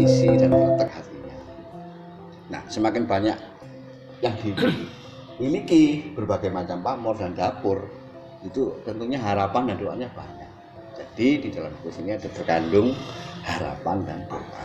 isi dan terletak hatinya. Nah, semakin banyak yang dimiliki berbagai macam pamor dan dapur, itu tentunya harapan dan doanya banyak. Jadi di dalam buku ini ada terkandung harapan dan doa.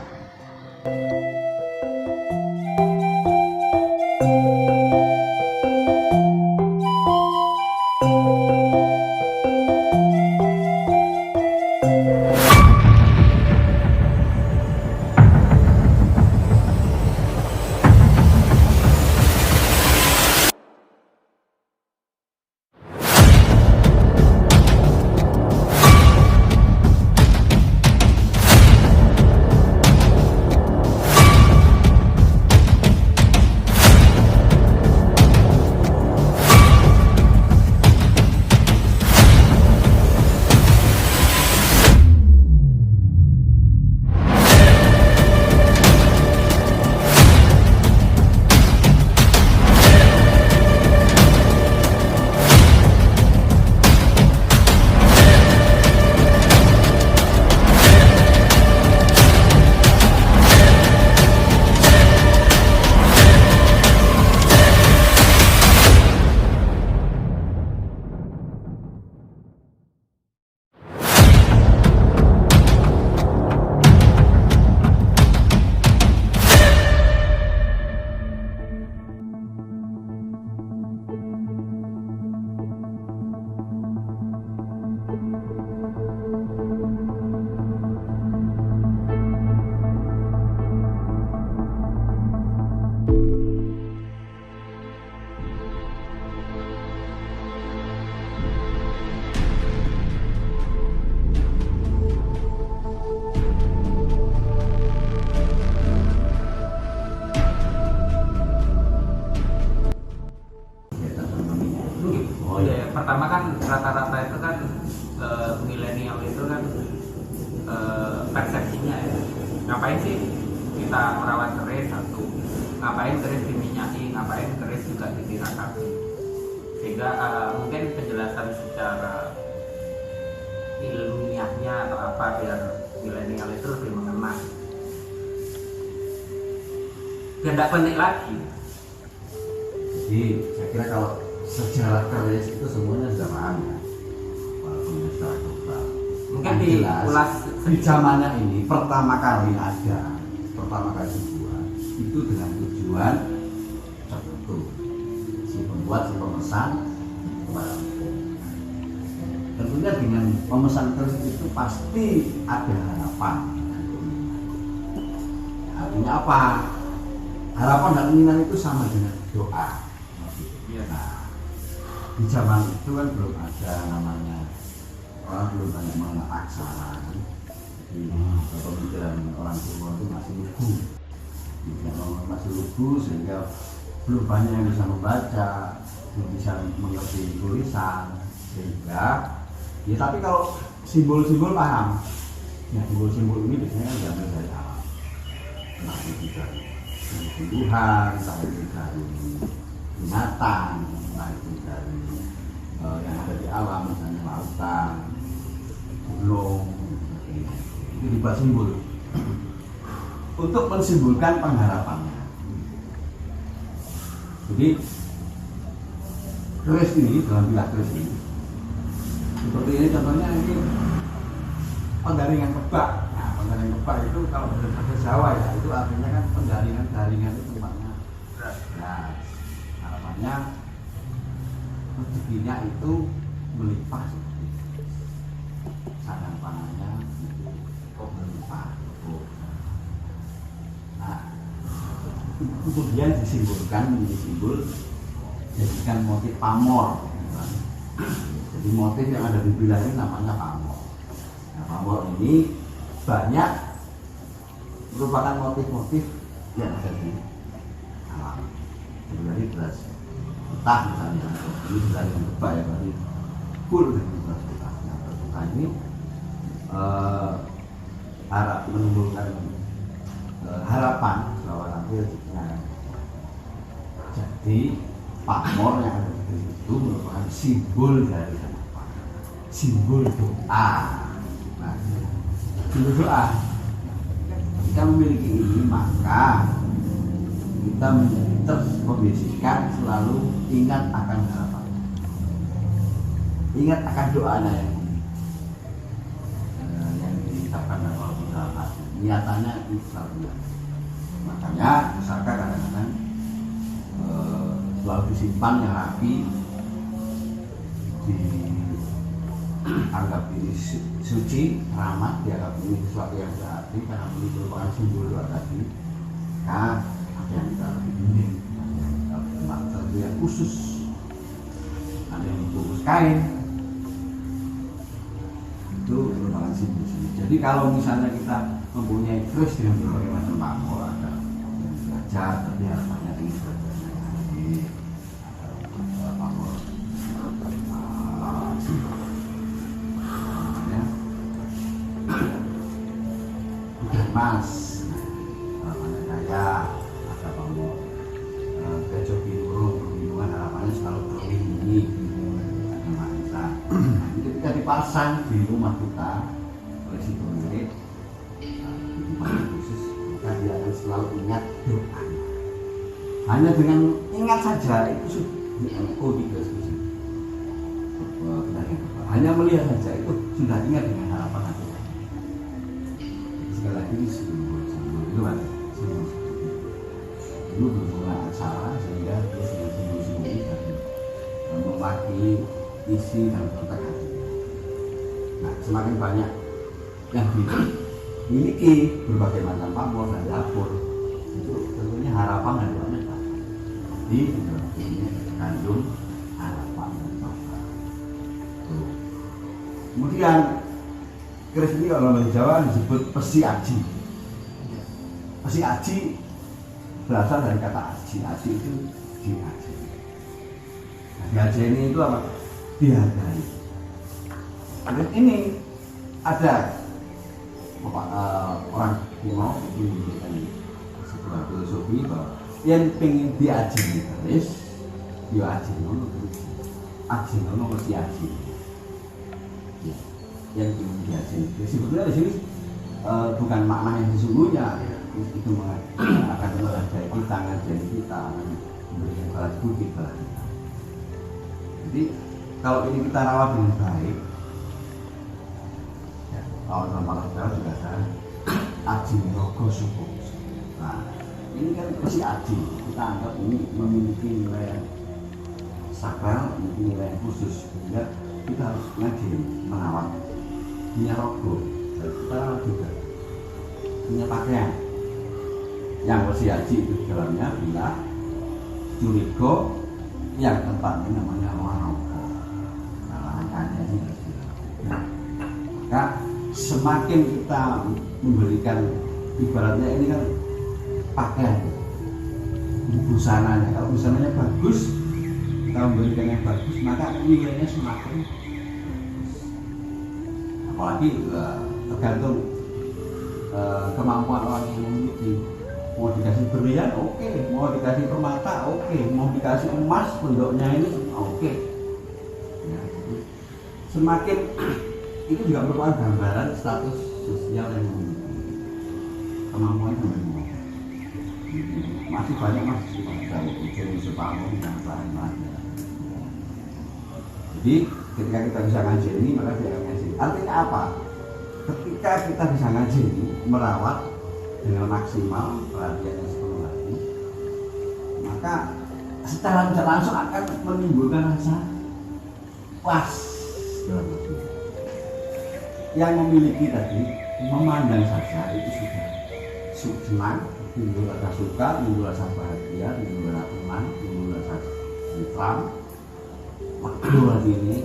Pertama kan rata-rata itu kan milenial itu kan persepsinya ya, ngapain sih kita merawat keris satu, ngapain keris diminyaki, ngapain keris juga ditirakapi, sehingga mungkin penjelasan secara ilmiahnya atau apa biar milenial itu lebih mengena, biar tidak pelik lagi. Jadi saya kira kalau sejarah keris itu semuanya sudah paham ya, walaupun secara global. Mungkin diulas di zamannya ini pertama kali dibuat itu dengan tujuan tertentu, si pembuat, si pemesan kepada umum. Tentunya dengan pemesan keris itu pasti ada harapan. Artinya apa? Harapan dan keinginan itu sama dengan doa. Nah, di zaman itu kan belum ada namanya, orang belum banyak mengenal aksara. Jadi pemikiran orang tua itu masih lugu, sehingga belum banyak yang bisa membaca, belum bisa mengerti tulisan, sehingga ya tapi kalau simbol-simbol paham. Nah, simbol-simbol ini biasanya kan diambil dari alam, nah itu dari tumbuhan, sampai dari binatang, entah itu dari yang ada di alam, misalnya lautan, gunung, itu dibuat simbol untuk mensimbolkan pengharapannya. Jadi keris ini, dalam bilah keris ini seperti ini contohnya, ini pendaringan kebak. Nah, pendaringan kebak itu kalau bahasa Jawa ya, itu artinya kan pendaringan itu tempatnya beras. Harapannya rezekinya itu melimpah, sadang pangannya itu melimpah. Nah, kemudian disimbolkan menjadi simbol, jadikan motif pamor. Jadi motif yang ada di bilah ini namanya pamor. Nah, pamor ini banyak merupakan motif-motif yang ada di alam. Dari beras putih misalnya, ini dari yang kebak ya, berarti full dari beras putih. Nah, beras putih ini harap menimbulkan harapan bahwa nanti rezekinya akan. Jadi pamor yang ada di situ merupakan simbol dari apa? Simbol doa. Nah, simbol doa. Ketika memiliki ini, maka kita membisikkan selalu ingat akan harapan, ingat akan doanya yang diucapkan dalam Al-Quran. Niatannya itu selalu. Makanya pusaka kadang-kadang selalu disimpan yang rapi, dianggap ini suci, rahmat, dianggap ini sesuatu yang berarti karena ini merupakan simbol doa tadi. Nah, ada yang kita lebih ingin, ada yang khusus, ada yang bungkus kain, itu merupakan simbol. Jadi kalau misalnya kita mempunyai keris dengan berbagai macam pamor, ada belajar, tapi harapannya tinggi belajarnya lagi, ada pamor mas, harapannya kaya, ada pamor gajah binurung, perlindungan, harapannya selalu terlindungi, ada mahesa. Jadi ketika dipasang di rumah kita oleh si pemilik khusus, maka dia akan selalu ingat doa. Hanya dengan ingat saja itu sudah hanya melihat saja itu sudah ingat dengan harapan hati. Sekali lagi ini simbol-simbol itu kan, simbol itu berhubungan aksara sehingga dia dengan simbol-simbol ini tadi mewakili isi dan konteks hati. Nah, semakin banyak yang dimiliki berbagai macam pamor dan dapur, itu tentunya harapan dan doanya banyak. Jadi ini kandung harapan dan doa. Kemudian keris ini kalau dalam Jawa disebut pesi aji. Pesi aji berasal dari kata aji. Aji itu diaji. Nah, diaji ini itu apa? Dihargai. Keris ini ada orang kuno itu memberikan sebuah filosofi bahwa yang pengen diaji keris, dia aji nono keris, aji nono mesti aji. Yang ingin diaji. Sebetulnya di sini bukan makna yang sesungguhnya, itu akan menghargai kita, ngajari kita, memberikan balas budi kepada kita. Jadi kalau ini kita rawat dengan baik, ya, kalau dalam masalah juga ada aji rogo suku. Nah, ini kan masih aji. Kita anggap ini memiliki nilai yang sakral, memiliki nilai yang khusus, sehingga kita harus ngaji merawat. Punya rogo, dan kita juga punya pakaian yang bersih haji itu di dalamnya bila curigo yang tempatnya namanya warogo. Nah, makanya ini maka semakin kita memberikan, ibaratnya ini kan pakaian busananya, kalau busananya bagus, kita memberikan yang bagus, maka nilainya semakin. Apalagi tergantung kemampuan orang yang memiliki. Mau dikasih berlian, oke. Mau dikasih permata, oke. Mau dikasih emas, bentuknya ini, oke. Ya, semakin itu juga merupakan gambaran status sosial yang memiliki kemampuan yang memiliki. Masih banyak masih jadi separuh dan lain-lain. Jadi ketika kita bisa ngaji ini, maka kita ngaji. Artinya apa? Ketika kita bisa ngaji ini, merawat dengan maksimal perhatiannya sepenuh hati, maka secara tidak langsung akan menimbulkan rasa puas dalam hati. Yang memiliki tadi, memandang saja itu sudah senang, timbul rasa suka, timbul rasa bahagia, timbul rasa tenang, timbul rasa tentram, makhluk hati ini,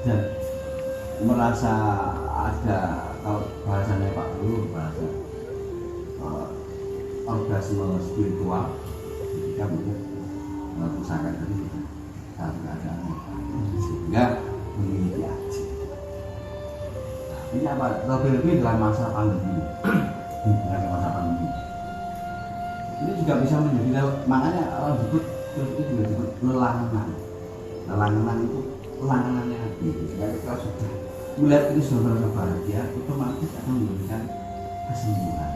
dan merasa ada, kalau bahasanya Pak Guru, bahasa orgasme spiritual ketika melihat pusaka tadi saat keadaan sehingga memiliki aji. Nah, ini apa? Terlebih dalam masa pandemi. Dalam masa pandemi ini juga bisa menjadi, makanya orang disebut itu juga disebut lelangan. Lelangan itu lelangannya hati. Jadi kalau sudah melihat ini sudah merasa bahagia, otomatis akan memberikan kesembuhan.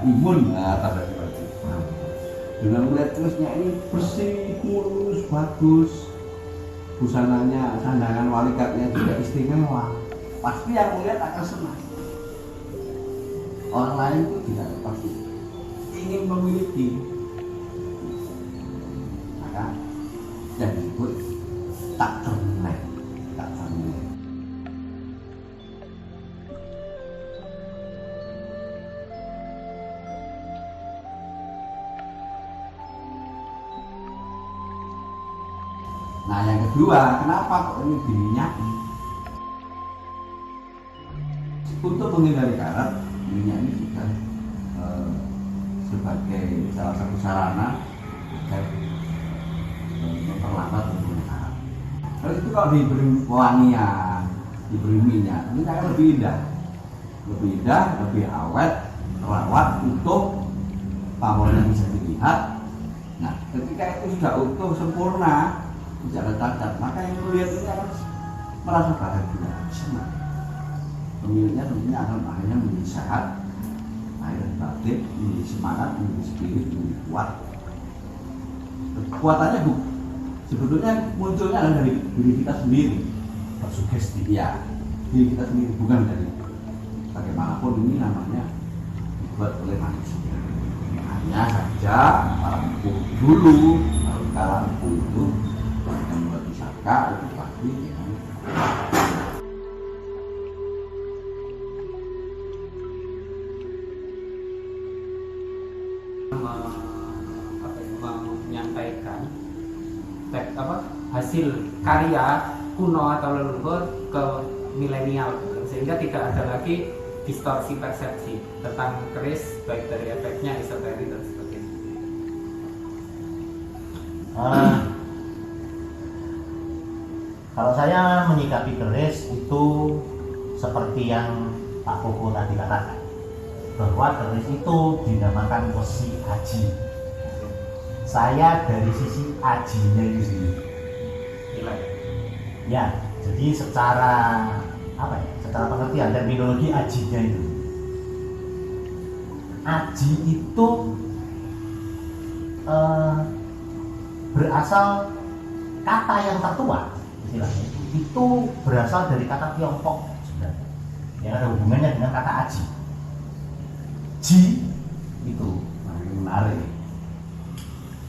imun. Nah, tanda seperti itu. Dengan melihat kerisnya ini bersih, mulus, bagus, busananya, sandangan walikatnya juga istimewa, pasti yang melihat akan senang. Orang lain itu tidak pasti ingin memiliki, maka yang disebut tak ternilai, tak ternilai. Nah yang kedua, kenapa kok ini diminyaki? Untuk menghindari karat, minyak ini juga sebagai salah satu sarana agar memperlambat pembunuhan karat. Kalau itu kalau diberi wangian, diberi minyak, ini akan lebih indah, lebih awet, terawat, utuh, pamornya bisa dilihat. Nah ketika itu sudah utuh, sempurna, tidak ada cacat, maka yang melihat ini akan merasa bahagia, senang. Pemiliknya tentunya akan akhirnya menjadi sehat, akhirnya batin, menjadi semangat, menjadi spirit, menjadi kuat. Kekuatannya sebetulnya munculnya adalah dari diri kita sendiri, tersugesti. Ya, diri kita sendiri, bukan dari bagaimanapun ini namanya dibuat oleh manusia. Hanya saja para empu dulu, kala empu itu yang membuat pusaka itu pasti dengan menyampaikan hasil karya kuno atau leluhur ke milenial, sehingga tidak ada lagi distorsi persepsi tentang keris, baik dari efeknya, esoterik dan sebagainya. Kalau saya menyikapi keris itu seperti yang Pak Koko tadi katakan, bahwa keris itu dinamakan wesi aji. Saya dari sisi ajinya itu sendiri. Nilai. Ya, jadi secara secara pengertian terminologi ajinya itu. Aji itu berasal kata yang tertua, istilahnya itu berasal dari kata Tiongkok sebenarnya, yang ada hubungannya dengan kata aji. Ji itu menarik.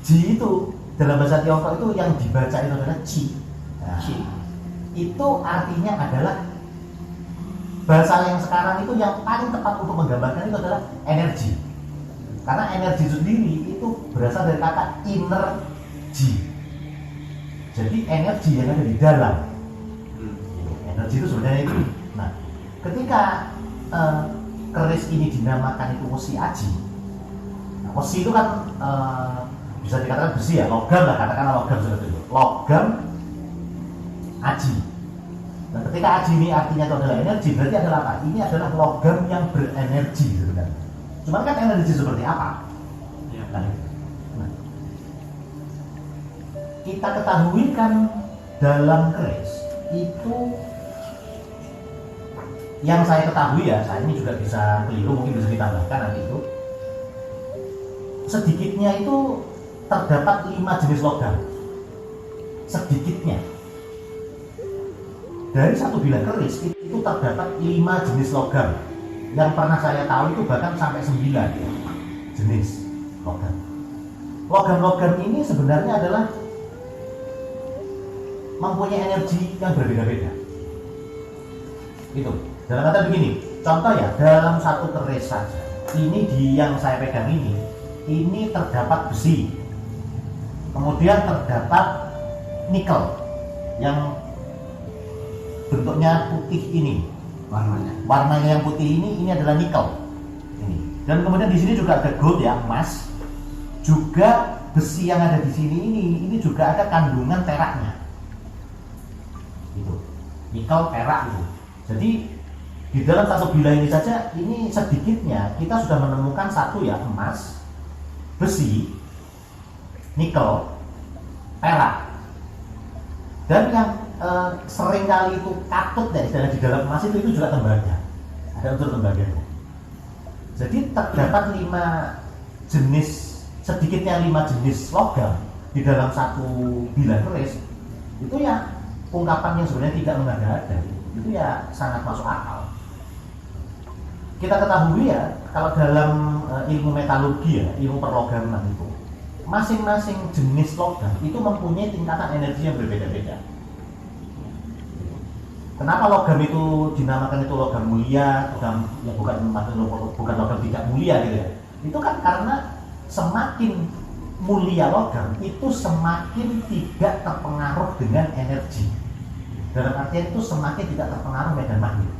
Ji itu dalam bahasa Tiongkok itu yang dibaca itu adalah Qi. Nah, Qi itu artinya adalah, bahasa yang sekarang itu yang paling tepat untuk menggambarkan itu adalah energi. Karena energi sendiri itu berasal dari kata energi. Jadi energi yang ada di dalam. Energi itu sebenarnya itu. Nah, ketika keris ini dinamakan itu wesi aji. Nah, wesi itu kan bisa dikatakan besi ya, logam lah, katakanlah logam seperti itu. Logam aji. Nah, ketika aji ini artinya itu adalah energi, berarti adalah apa? Ini adalah logam yang berenergi sebenarnya. Cuman kan energi seperti apa? Ya. Nah, kita ketahui kan dalam keris itu, yang saya ketahui ya, saya ini juga bisa keliru, mungkin bisa ditambahkan nanti itu, sedikitnya itu terdapat 5 jenis logam. Sedikitnya dari satu bilah keris itu terdapat 5 jenis logam. Yang pernah saya tahu itu bahkan sampai 9 ya, jenis logam. Logam-logam ini sebenarnya adalah mempunyai energi yang berbeda-beda. Itu dalam kata begini, contoh ya, dalam satu keris saja, ini yang saya pegang ini terdapat besi, kemudian terdapat nikel yang bentuknya putih ini, warnanya yang putih ini adalah nikel ini. Dan kemudian di sini juga ada gold ya, emas. Juga besi yang ada di sini ini juga ada kandungan peraknya. Itu nikel, perak itu. Jadi di dalam satu bilah ini saja, ini sedikitnya kita sudah menemukan satu ya, emas, besi, nikel, perak. Dan yang sering kali itu katut ya, di dalam emas itu juga tembaga. Ada unsur tembaganya. Jadi terdapat 5 jenis, sedikitnya 5 jenis logam di dalam satu bilah keris. Itu ya ungkapan yang sebenarnya tidak mengada-ada, itu ya sangat masuk akal. Kita ketahui ya, kalau dalam ilmu metalurgi ya, ilmu perlogaman itu, masing-masing jenis logam itu mempunyai tingkatan energi yang berbeda-beda. Kenapa logam itu dinamakan itu logam mulia, logam ya bukan logam tidak mulia gitu ya? Itu kan karena semakin mulia logam itu semakin tidak terpengaruh dengan energi. Dalam artian itu semakin tidak terpengaruh medan magnet.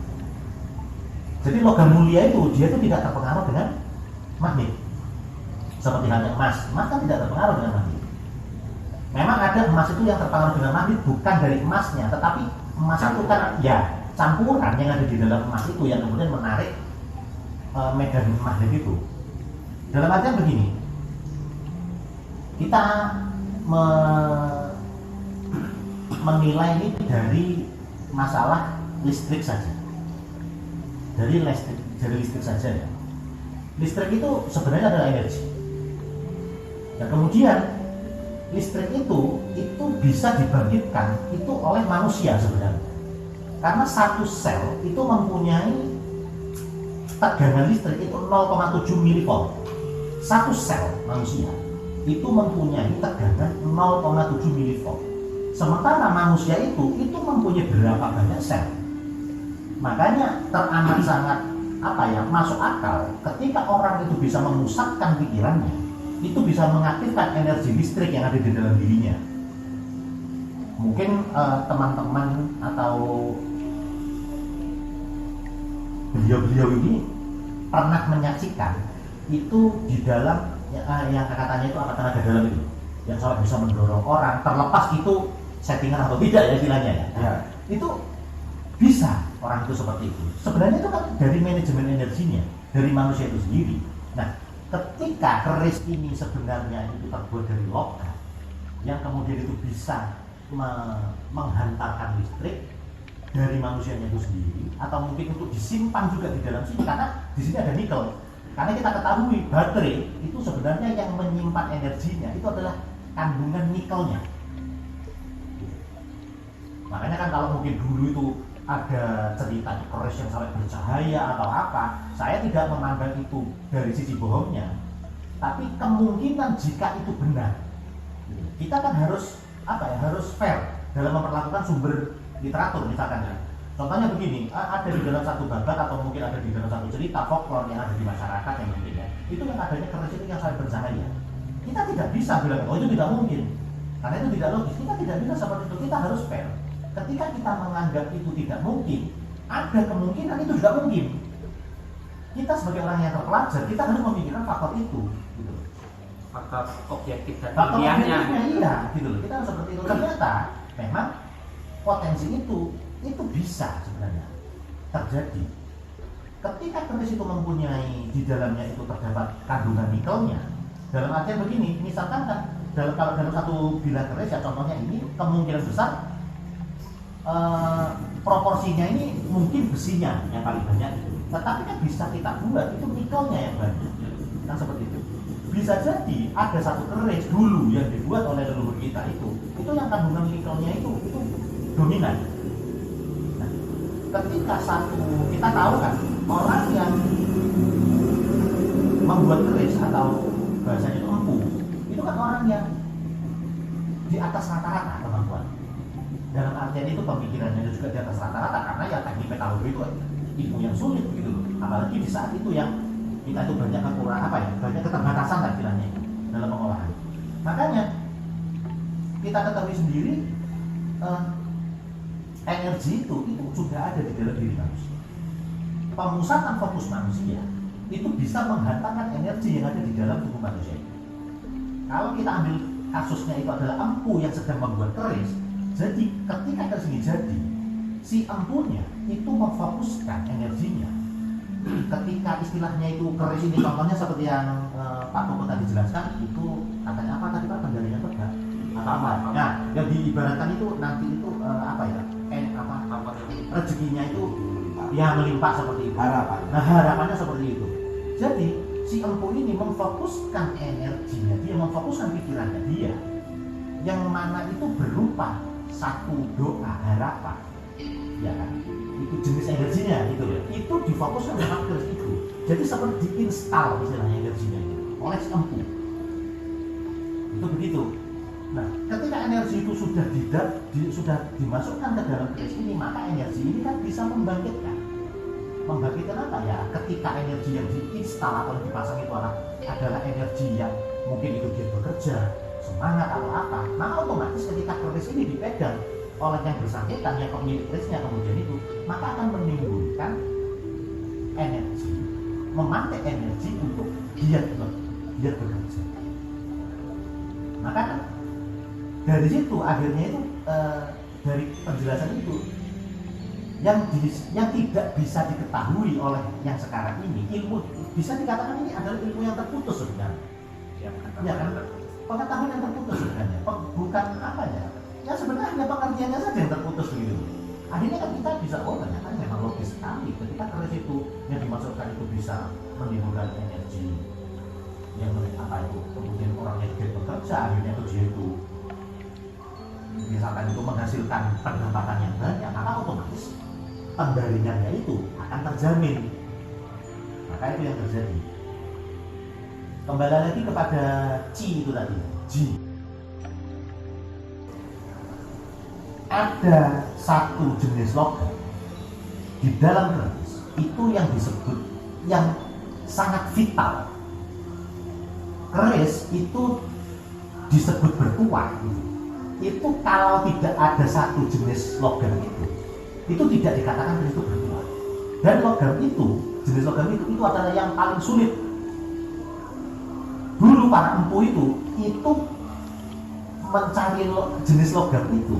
Jadi logam mulia itu dia itu tidak terpengaruh dengan magnet. Seperti halnya emas kan tidak terpengaruh dengan magnet. Memang ada emas itu yang terpengaruh dengan magnet bukan dari emasnya, tetapi emas itu kan ya campuran yang ada di dalam emas itu yang kemudian menarik medan magnet itu. Dalam artian begini, kita menilai ini dari masalah listrik saja. Dari listrik saja ya. Listrik itu sebenarnya adalah energi. Dan kemudian listrik itu bisa dibangkitkan itu oleh manusia sebenarnya. Karena satu sel itu mempunyai tegangan listrik itu 0,7 mV. Satu sel manusia itu mempunyai tegangan 0,7 mV. Sementara manusia itu mempunyai berapa banyak sel. Makanya teramat sangat masuk akal ketika orang itu bisa memusatkan pikirannya, itu bisa mengaktifkan energi listrik yang ada di dalam dirinya. Mungkin teman-teman atau beliau-beliau ini pernah menyaksikan itu di dalam yang katanya itu tenaga dalam itu yang sampai bisa mendorong orang, terlepas itu settingan atau tidak ya istilahnya ya. Itu bisa orang itu seperti itu. Sebenarnya itu kan dari manajemen energinya, dari manusia itu sendiri. Nah, ketika keris ini sebenarnya itu terbuat dari logam yang kemudian itu bisa menghantarkan listrik dari manusianya itu sendiri, atau mungkin untuk disimpan juga di dalam sini karena di sini ada nikel. Karena kita ketahui baterai itu sebenarnya yang menyimpan energinya itu adalah kandungan nikelnya. Makanya kan kalau mungkin dulu itu ada cerita keris yang sampai bercahaya atau apa, saya tidak memandang itu dari sisi bohongnya, tapi kemungkinan jika itu benar, kita kan harus harus fair dalam memperlakukan sumber literatur misalkan ya. Contohnya begini, ada di dalam satu babat atau mungkin ada di dalam satu cerita folklore yang ada di masyarakat yang mungkin ya, itu yang adanya keris itu yang sampai bercahaya. Kita tidak bisa bilang oh itu tidak mungkin, karena itu tidak logis. Kita tidak bisa seperti itu. Kita harus fair. Ketika kita menganggap itu tidak mungkin, ada kemungkinan itu juga mungkin. Kita sebagai orang yang terpelajar, kita harus memikirkan faktor itu, gitu. Faktor objektif dan Faktor ilmiahnya. iya, gitu loh. Kita harus seperti itu. Ternyata memang potensi itu bisa sebenarnya terjadi. Ketika keris itu mempunyai di dalamnya itu terdapat kandungan nikelnya, dalam artian begini, misalkan kan kalau dalam satu bilah keris ya contohnya ini kemungkinan besar proporsinya ini mungkin besinya yang paling banyak itu, tetapi kan bisa kita buat itu nikelnya yang banyak, kan seperti itu. Bisa jadi ada satu keris dulu yang dibuat oleh leluhur kita itu yang kandungan nikelnya itu dominan. Nah, ketika kita tahu kan orang yang membuat keris atau bahasanya itu empu, itu kan orang yang di atas rata-rata kemampuan. Dalam artian itu pemikirannya juga di atas rata-rata karena ya teknik metalurgi itu ilmu yang sulit gitu loh. Apalagi di saat itu yang kita itu banyak kekurangan banyak keterbatasan lah istilahnya dalam pengolahan. Makanya kita ketahui sendiri energi itu sudah ada di dalam diri manusia. Pemusatan fokus manusia itu bisa menghantarkan energi yang ada di dalam tubuh manusia. Kalau kita ambil kasusnya itu adalah empu yang sedang membuat keris, jadi ketika keris ini jadi, si empunya itu memfokuskan energinya. Ketika istilahnya itu keris ini contohnya seperti yang Pak Koko tadi jelaskan itu katanya apa tadi Pak, penjaringan tegak atau apa? Nah, yang diibaratkan itu nanti itu rezekinya itu ya melimpah seperti itu. Harapan. Nah, harapannya seperti itu. Jadi si empu ini memfokuskan energinya dia, memfokuskan pikirannya dia, yang mana itu berupa satu doa harapan, ya kan? Itu jenis energinya gitu ya. Itu difokuskan dalam keris itu. Jadi seperti diinstal istilahnya energinya itu oleh si empu. Itu begitu. Nah, ketika energi itu sudah dimasukkan ke dalam keris ini, maka energi ini kan bisa membangkitkan. Membangkitkan apa ya? Ketika energi yang diinstal atau dipasang itu adalah energi yang mungkin itu dia bekerja, semangat atau apa, maka otomatis ketika keris ini dipegang oleh yang bersangkutan, yang pemilik kerisnya kemudian itu, maka akan menimbulkan energi, memantik energi untuk giat bekerja. Maka dari situ akhirnya itu dari penjelasan itu yang tidak bisa diketahui oleh yang sekarang ini, ilmu bisa dikatakan ini adalah ilmu yang terputus sebenarnya. Ya kan? Pengetahuan yang terputus sebenarnya, bukan apa ya sebenarnya pengertiannya saja yang terputus begitu. Akhirnya kan kita bisa, oh ternyata memang logis sekali ketika keris itu yang dimasukkan itu bisa menimbulkan energi yang apa itu, kemudian orang yang giat bekerja, akhirnya dia itu misalkan itu menghasilkan pendapatan yang banyak, maka otomatis pendaringannya itu akan terjamin. Maka itu yang terjadi. Kembali lagi kepada Ci itu tadi, Ji. Ada satu jenis logam di dalam keris itu yang disebut yang sangat vital. Keris itu disebut bertuah. Itu kalau tidak ada satu jenis logam itu tidak dikatakan keris itu bertuah. Dan logam itu, jenis logam itu adalah yang paling sulit. Dulu para empu itu mencari jenis logam itu.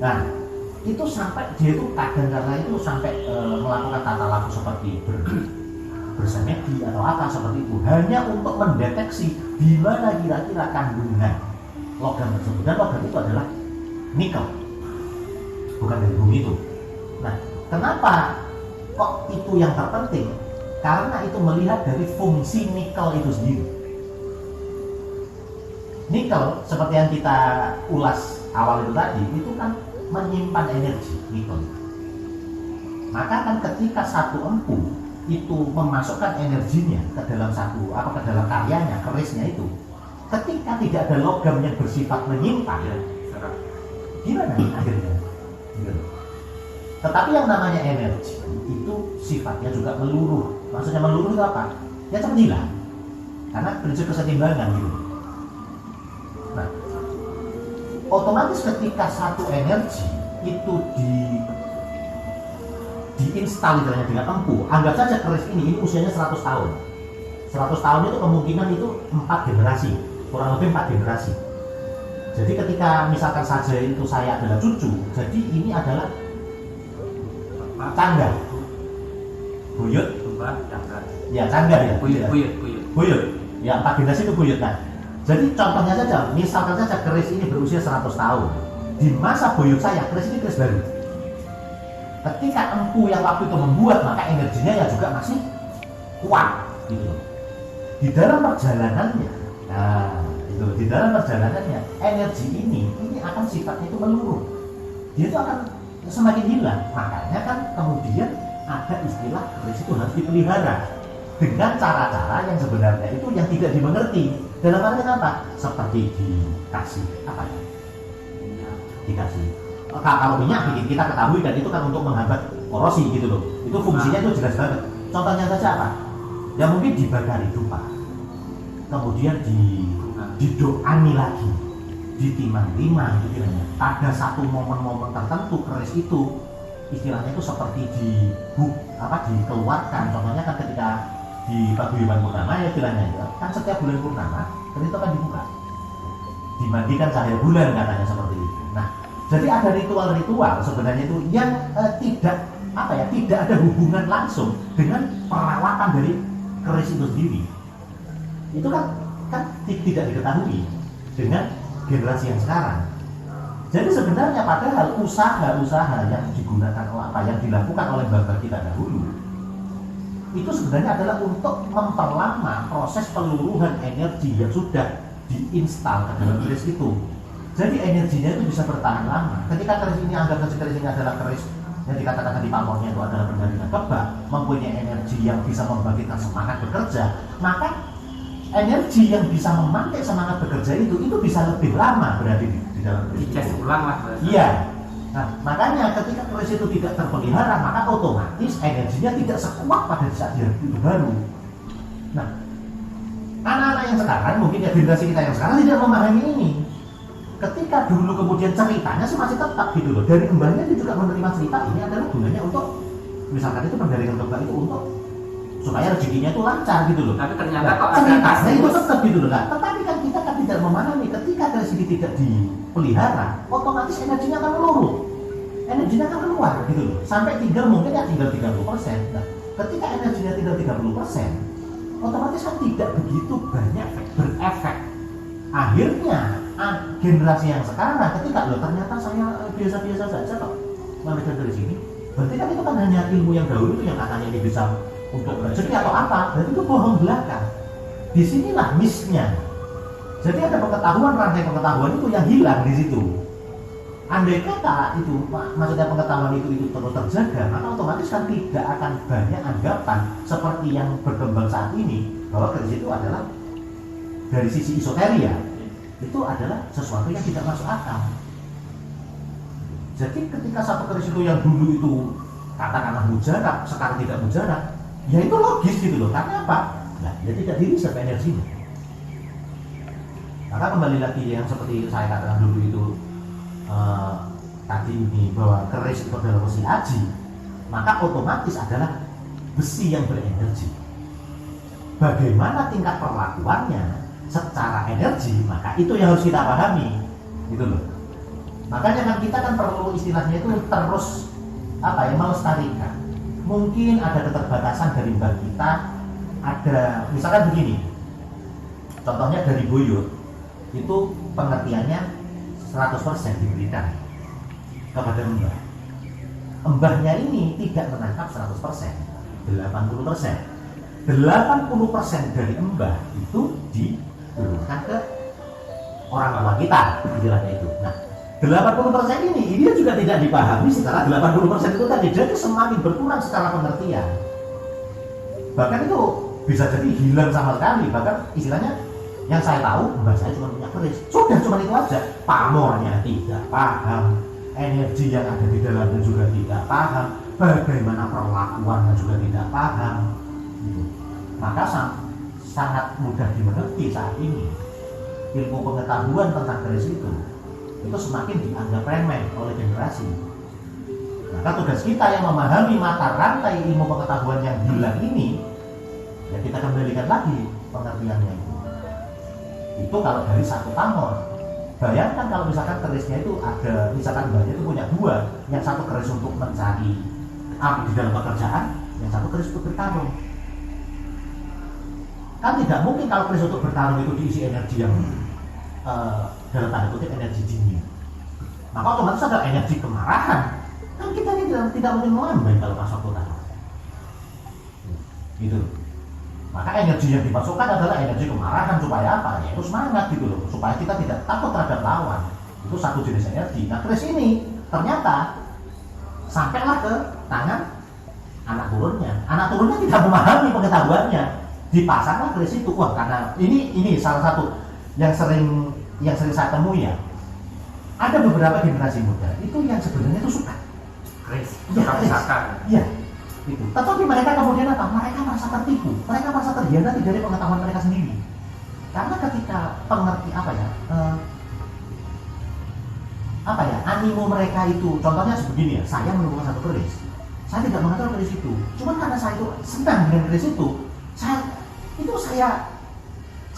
Nah, itu sampai dia itu kadang-kadang itu sampai melakukan tata laku seperti bersemedi atau apa seperti itu, hanya untuk mendeteksi di mana kira-kira kandungan logam tersebut. Dan logam itu adalah nikel, bukan dari bumi itu. Nah, kenapa kok itu yang terpenting? Karena itu melihat dari fungsi nikel itu sendiri. Nikel seperti yang kita ulas awal itu tadi, itu kan menyimpan energi nikel. Maka kan ketika satu empu itu memasukkan energinya ke dalam ke dalam karyanya, kerisnya itu, ketika tidak ada logam yang bersifat menyimpan, gimana akhirnya? Tetapi yang namanya energi itu sifatnya juga meluruh. Maksudnya meluruh itu apa? Ya cepat hilang, karena prinsip kesetimbangan gitu. Nah, otomatis ketika satu energi itu diinstal dengan empu, anggap saja keris ini usianya 100 tahun. 100 tahun itu kemungkinan itu 4 generasi, kurang lebih 4 generasi. Jadi ketika misalkan saja itu saya adalah cucu, jadi ini adalah cangga, buyut, ya cangga ya, buyut, ya 4 generasi itu buyut. Nah, jadi contohnya saja, misalkan saja keris ini berusia 100 tahun. Di masa buyut saya, keris ini keris baru. Ketika empu yang waktu itu membuat, maka energinya ya juga masih kuat gitu. Di dalam perjalanannya, di dalam perjalanannya, energi ini akan sifatnya itu meluruh. Dia itu akan semakin hilang. Makanya kan kemudian ada istilah keris itu harus dipelihara dengan cara-cara yang sebenarnya itu yang tidak dimengerti. Dalam arti apa? Seperti dikasih apa ya? Dikasih. Kalau minyak kita ketahui kan itu kan untuk menghambat korosi gitu loh. Itu fungsinya itu jelas banget. Contohnya saja apa? Ya mungkin dibakari dupa, kemudian didoani lagi, ditimang-timang gitu ya. Pada satu momen-momen tertentu keris itu istilahnya itu seperti dikeluarkan. Contohnya kan ketika di paguyuban purnama ya istilahnya itu kan setiap bulan purnama keris itu kan dibuka, dimandikan cahaya bulan katanya seperti itu. Nah, jadi ada ritual-ritual sebenarnya itu yang tidak ada hubungan langsung dengan perawatan dari keris itu sendiri. Itu kan tidak diketahui dengan generasi yang sekarang. Jadi sebenarnya padahal usaha-usaha yang digunakan yang dilakukan oleh bapak kita dahulu itu sebenarnya adalah untuk memperlama proses peluruhan energi yang sudah diinstal ke dalam keris itu. Jadi energinya itu bisa bertahan lama. Ketika keris ini, anggap saja keris ini adalah keris yang dikatakan tadi pamornya itu adalah penjaringan kebak, mempunyai energi yang bisa membangkitkan semangat bekerja, maka energi yang bisa memantik semangat bekerja itu bisa lebih lama berada di dalam keris. Dicas ulang lah. Iya. Nah, makanya ketika keris itu tidak terpelihara, maka otomatis energinya tidak sekuat pada saat dia itu baru. Nah, anak-anak yang sekarang, mungkin ya generasi kita yang sekarang tidak memahami ini. Ketika dulu kemudian ceritanya sih masih tetap gitu loh. Dari mbahnya dia juga menerima cerita ini adalah gunanya untuk, misalkan itu penjaringan kebak itu untuk supaya rezekinya itu lancar gitu loh. Tapi ternyata nah, kok ada ceritanya itu kasus. tetap gitu loh. Nah, tetapi kan kita kan tidak memahami ketika keris ini tidak dipelihara, otomatis energinya akan menurun. Energinya akan keluar gitu loh. Sampai tinggal mungkin ya tinggal 30%. Nah, ketika energinya tinggal 30%, otomatis kan tidak begitu banyak berefek. Akhirnya generasi yang sekarang ketika loh ternyata saya biasa-biasa saja kok memegang dari sini, berarti kan itu kan hanya ilmu yang dahulu itu yang katanya ini bisa untuk rezeki atau apa, berarti itu bohong belaka. Disinilah miss-nya. Jadi ada pengetahuan, rantai pengetahuan itu yang hilang di situ. Andai kata itu, maksudnya pengetahuan itu terus terjaga, maka otomatis kan tidak akan banyak anggapan seperti yang berkembang saat ini bahwa keris itu adalah dari sisi esoteria itu adalah sesuatu yang tidak masuk akal. Jadi ketika satu keris itu yang dulu itu katakanlah mujarab, sekarang tidak mujarab, ya itu logis gitu loh. Karena apa? Nah, dia tidak direserve energinya. Maka kembali lagi yang seperti saya katakan dulu itu tadi ini bahwa keris itu adalah besi aji, maka otomatis adalah besi yang berenergi. Bagaimana tingkat perlakuannya secara energi, maka itu yang harus kita pahami, gitu loh. Makanya kan kita kan perlu istilahnya itu terus melestarikan. Mungkin ada keterbatasan dari mbak kita, ada misalkan begini, contohnya dari buyut itu pengertiannya 100% diberikan kepada mbah. Mbahnya ini tidak menangkap 100%, 80%. 80% dari mbah itu diturunkan ke orang tua kita, istilahnya itu. Nah, 80% ini dia juga tidak dipahami secara 80% itu tadi, jadi semakin berkurang secara pengertian. Bahkan itu bisa jadi hilang sama sekali. Bahkan istilahnya yang saya tahu, mbak saya cuma punya keris, sudah cuma itu aja. Pamornya tidak paham, energi yang ada di dalamnya juga tidak paham, bagaimana perlakuannya juga tidak paham. Maka sangat mudah dimengerti saat ini ilmu pengetahuan tentang keris itu semakin dianggap remeh oleh generasi. Maka tugas kita yang memahami mata rantai ilmu pengetahuan yang hilang ini, ya kita kembalikan lagi pengertiannya itu. Itu kalau dari satu pamor. Bayangkan kalau misalkan kerisnya itu ada, misalkan mbaknya itu punya dua, yang satu keris untuk mencari api di dalam pekerjaan, yang satu keris untuk bertarung. Kan tidak mungkin kalau keris untuk bertarung itu diisi energi yang dalam tanda kutip energi dingin. Maka otomatis ada energi kemarahan. Kan kita ini tidak mungkin melambai kalau pas waktu tarung. Gitu. Maka energi yang dimasukkan adalah energi kemarahan supaya apa? Ya itu semangat gitu loh, supaya kita tidak takut terhadap lawan. Itu satu jenis energi. Nah, keris ini ternyata sampailah ke tangan anak turunnya. Anak turunnya tidak memahami pengetahuannya. Dipasanglah keris itu. Wah, karena ini salah satu yang sering saya temui ya. Ada beberapa generasi muda itu yang sebenarnya itu suka Keris, ya, pusaka. Iya. Itu. Tetapi mereka kemudian apa? Mereka merasa tertipu, mereka merasa terhianati dari pengetahuan mereka sendiri. Karena ketika animo mereka itu, contohnya sebegini ya, saya menemukan satu keris, saya tidak mengetahui keris itu, cuma karena saya itu senang dengan keris itu, saya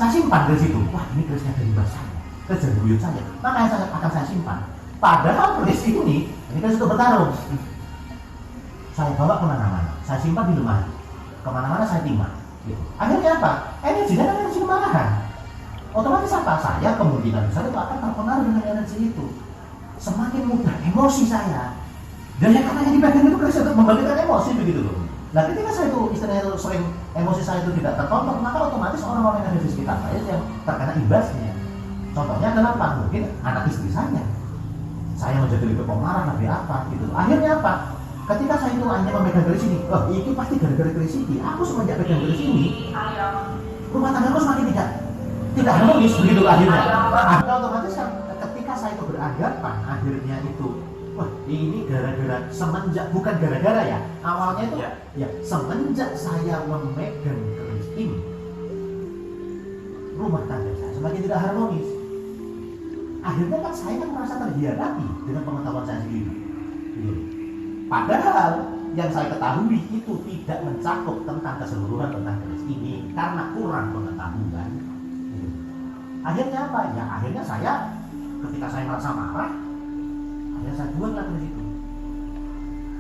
simpan keris itu. Wah, ini kerisnya dari mbak saya, keris dari buyut saya, makanya saya akan saya simpan. Padahal keris ini keris itu bertarung. Saya bawa kemana-mana, saya simpan di lemari, kemana-mana saya timah. Gitu. Akhirnya apa? Energinya kan energi kemarahan. Otomatis apa? Saya kemungkinan besar itu akan terpengaruh dengan energi itu. Semakin mudah emosi saya. Dan yang katanya di bagian itu keris untuk membangkitkan emosi begitu loh. Nah ketika saya itu istilahnya itu sering emosi saya itu tidak terkontrol, maka otomatis orang-orang yang ada di sekitar saya yang terkena imbasnya. Contohnya adalah apa? Mungkin anak istri saya menjadi lebih pemarah, lebih apa gitu. Akhirnya apa? Ketika saya itu hanya memegang garis ini, oh itu pasti gara-gara garis ini. Aku semenjak pegang garis ini, rumah tanggaku semakin tidak harmonis begitu akhirnya. Maka otomatis kan ketika saya itu beranggapan akhirnya itu, wah ini gara-gara semenjak, bukan gara-gara ya, awalnya itu ya semenjak saya memegang garis ini, rumah tangga saya semakin tidak harmonis. Akhirnya kan saya kan merasa terhianati dengan pengetahuan saya sendiri. Padahal yang saya ketahui itu tidak mencakup tentang keseluruhan tentang garis ini karena kurang pengetahuan. Akhirnya apa? Ya akhirnya saya ketika saya merasa marah, akhirnya saya buang lagi di situ.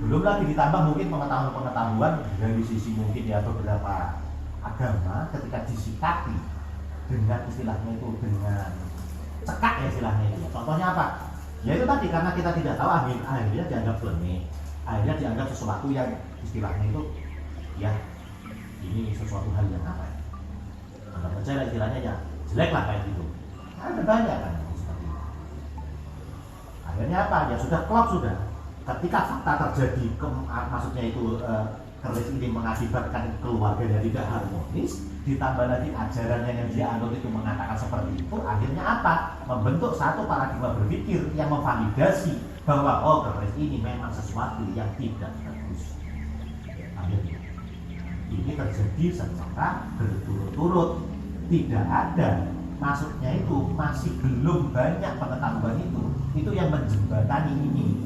Belum lagi ditambah mungkin pengetahuan dari sisi mungkin ya beberapa agama ketika disikapi dengan istilahnya itu dengan cekak ya istilahnya itu. Contohnya apa? Ya itu tadi karena kita tidak tahu akhirnya dianggap lemah. Akhirnya dianggap sesuatu yang istilahnya itu ya ini sesuatu hal yang apa ya, anggap saja istilahnya ya jelek lah kayak gitu. Ada banyak kan seperti itu. Akhirnya apa ya sudah klop sudah ketika fakta terjadi maksudnya itu keris ini mengakibatkan keluarganya tidak harmonis, ditambah lagi ajaran yang dia anut itu mengatakan seperti itu, akhirnya apa? Membentuk satu paradigma berpikir yang memvalidasi bahwa oh keris ini memang sesuatu yang tidak bagus. Akhirnya ini terjadi secara berturut-turut, tidak ada, maksudnya itu masih belum banyak pengetahuan itu yang menjembatani ini.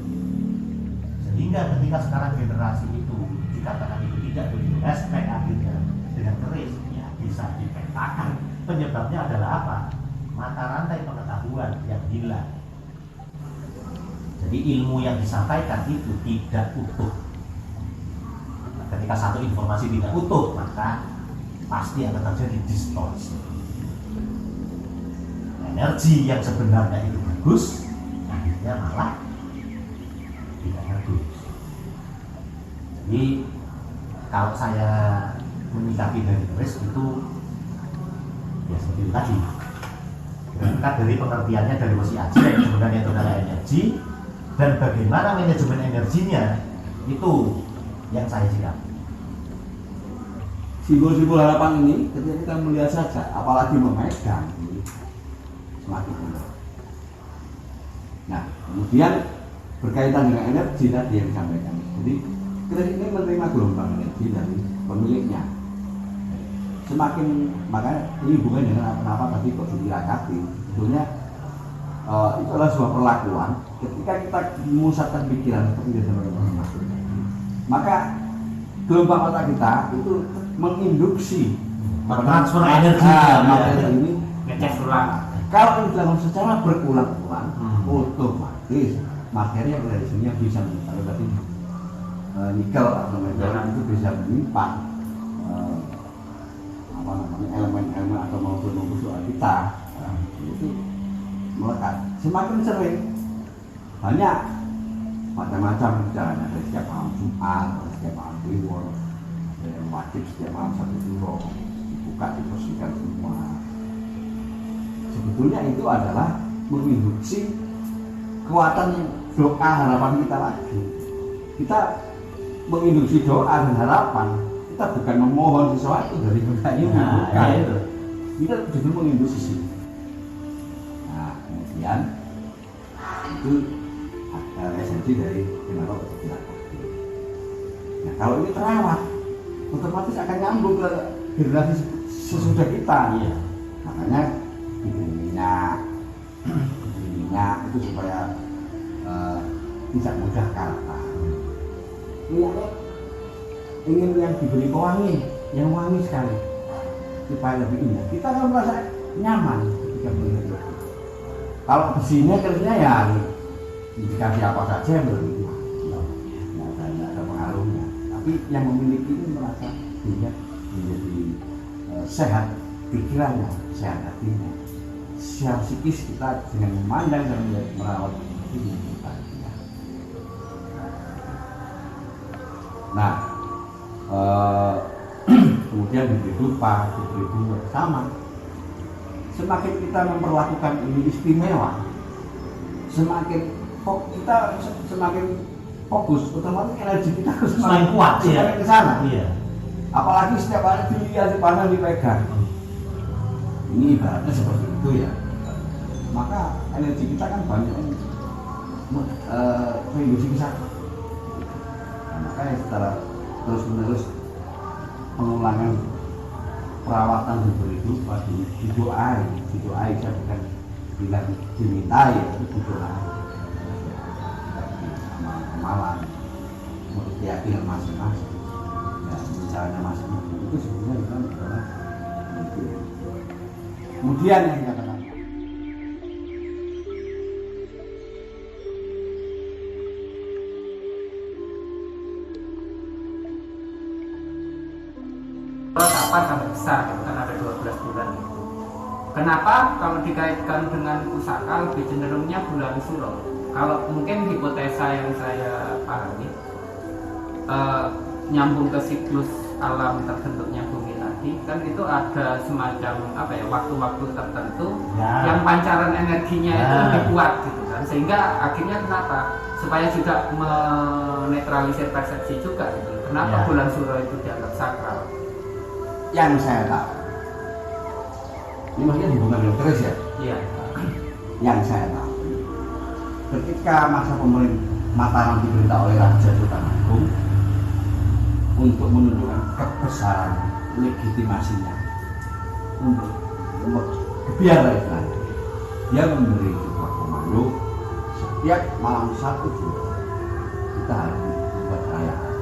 Sehingga ketika sekarang generasi itu dikatakan itu tidak begitu respect akhirnya dengan keris ya bisa dipetakan penyebabnya adalah apa? Mata rantai pengetahuan yang hilang. Jadi ilmu yang disampaikan itu tidak utuh. Nah, ketika satu informasi tidak utuh maka pasti akan terjadi distorsi. Energi yang sebenarnya itu bagus akhirnya malah tidak bagus. Jadi kalau saya menyikapi dari keris itu ya seperti itu tadi, berangkat dari pengertiannya dari Wasi Aji yang sebenarnya itu adalah energi dan bagaimana manajemen energinya itu yang saya sikapi. Simbol-simbol harapan ini ketika kita melihat saja, apalagi memegang, semakin mudah. Nah, kemudian berkaitan dengan energi tadi yang disampaikan. Jadi keris ini menerima gelombang energi dari pemiliknya. Semakin makanya ini hubungan dengan kenapa tadi kok dilacati. Sebetulnya itu adalah sebuah perlakuan. Ketika kita memusatkan pikiran seperti yang teman-teman maksud, maka gelombang otak kita itu menginduksi transfer energi materi ini ngecek ulang. Kalau ini dilakukan secara berulang-ulang, otomatis materi yang dari sini bisa mencapai berarti nikel atau metal itu bisa menyimpan apa namanya elemen-elemen atau maupun soal kita itu melekat. Semakin sering banyak macam-macam caranya, dari setiap malam Jumat, dari setiap malam Kliwon, yang wajib setiap malam satu suro dibuka dibersihkan semua. Sebetulnya itu adalah menginduksi kekuatan doa harapan kita lagi. Kita menginduksi doa dan harapan, kita bukan memohon sesuatu dari benda ini, bukan. Kita justru menginduksi. Nah, kemudian itu esensi dari kenapa dilakukan. Nah, kalau ini terawat, otomatis akan nyambung ke generasi sesudah kita. Iya. Makanya diberi minyak itu supaya tidak mudah kalah. Minyaknya ingin yang diberi pewangi, yang wangi sekali supaya lebih indah. Kita akan merasa nyaman ketika melihat itu. Kalau besinya kerjanya ya dikasih apa saja yang lebih nggak ada pengaruhnya. Tapi yang memiliki ini merasa dia menjadi sehat pikirannya, sehat hatinya, sehat psikis kita dengan memandang dan merawat ini kita. Nah, kemudian diberi dupa, diberi dua, sama. Semakin kita memperlakukan ini istimewa, semakin kita semakin fokus, otomatis energi kita Semakin kuat, semakin ke sana. Iya. Apalagi setiap hari dilihat, dipandang, dipegang. Ini ibaratnya seperti itu ya. Maka energi kita kan banyak yang menghidupi ke sana. Nah, makanya secara terus-menerus pengulangan perawatan diberi dupa, didoai, saya bukan bilang dimintai, ya, itu didoai. Amalan menurut keyakinan masing-masing, ya caranya masing-masing itu sebenarnya kan adalah itu. Kemudian yang dikatakan kapan sampai besar gitu kan ada 12 bulan gitu. Kenapa kalau dikaitkan dengan pusaka lebih cenderungnya bulan Suro? Kalau mungkin hipotesa yang saya pahami nyambung ke siklus alam terbentuknya bumi tadi kan itu ada semacam apa ya waktu-waktu tertentu yang pancaran energinya itu lebih kuat gitu kan, sehingga akhirnya kenapa supaya juga menetralisir persepsi juga gitu. Kenapa bulan Suro itu dianggap sakral? yang saya tahu, ini maksudnya hubungan dengan keris ya? Iya. Yang saya tahu, ketika masa pemerintah Mataram diperintah oleh Raja Sultan Agung untuk menunjukkan kebesaran legitimasinya untuk kebiasaan Islam, dia memberi sebuah komando setiap malam 1 Juli kita harus membuat perayaan,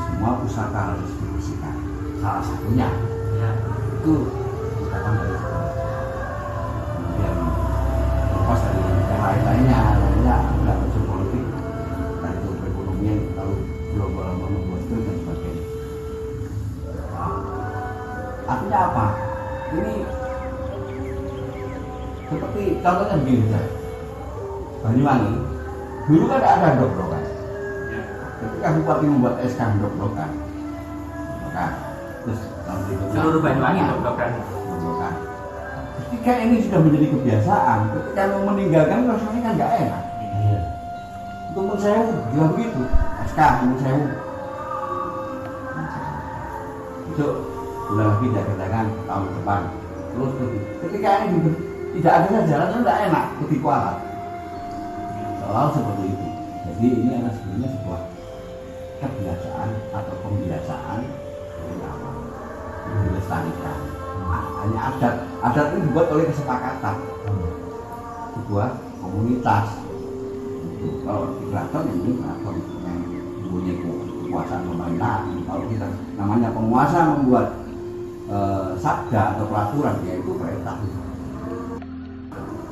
semua pusaka harus dibersihkan. Salah satunya itu ucapan dari sekolah. Kemudian lepas dari yang lainnya nggak unsur politik, dan itu ekonomi lalu global membuat itu dan sebagainya. Artinya apa? Ini seperti contohnya begini saja. Banyuwangi dulu kan ada dok-dokan. Ketika bupati membuat SK dok-dokan, maka terus Seluruh Banyuwangi dok-dokan. Ketika ini sudah menjadi kebiasaan, ketika mau meninggalkan rasanya kan nggak enak. Iya. Untuk sewu juga begitu. SK untuk sewu. Itu udah lagi dagangan tahun depan. Terus ketika ini tidak ada jalan nggak enak, ketipu alat. Selalu seperti itu. Jadi ini adalah sebenarnya sebuah kebiasaan atau pembiasaan dari awal yang dilestarikan. Hanya adat ini dibuat oleh kesepakatan sebuah komunitas. Kalau di keraton ini keraton yang mempunyai kekuasaan pemerintahan. Kalau kita namanya penguasa membuat sabda atau peraturan, yaitu perintah.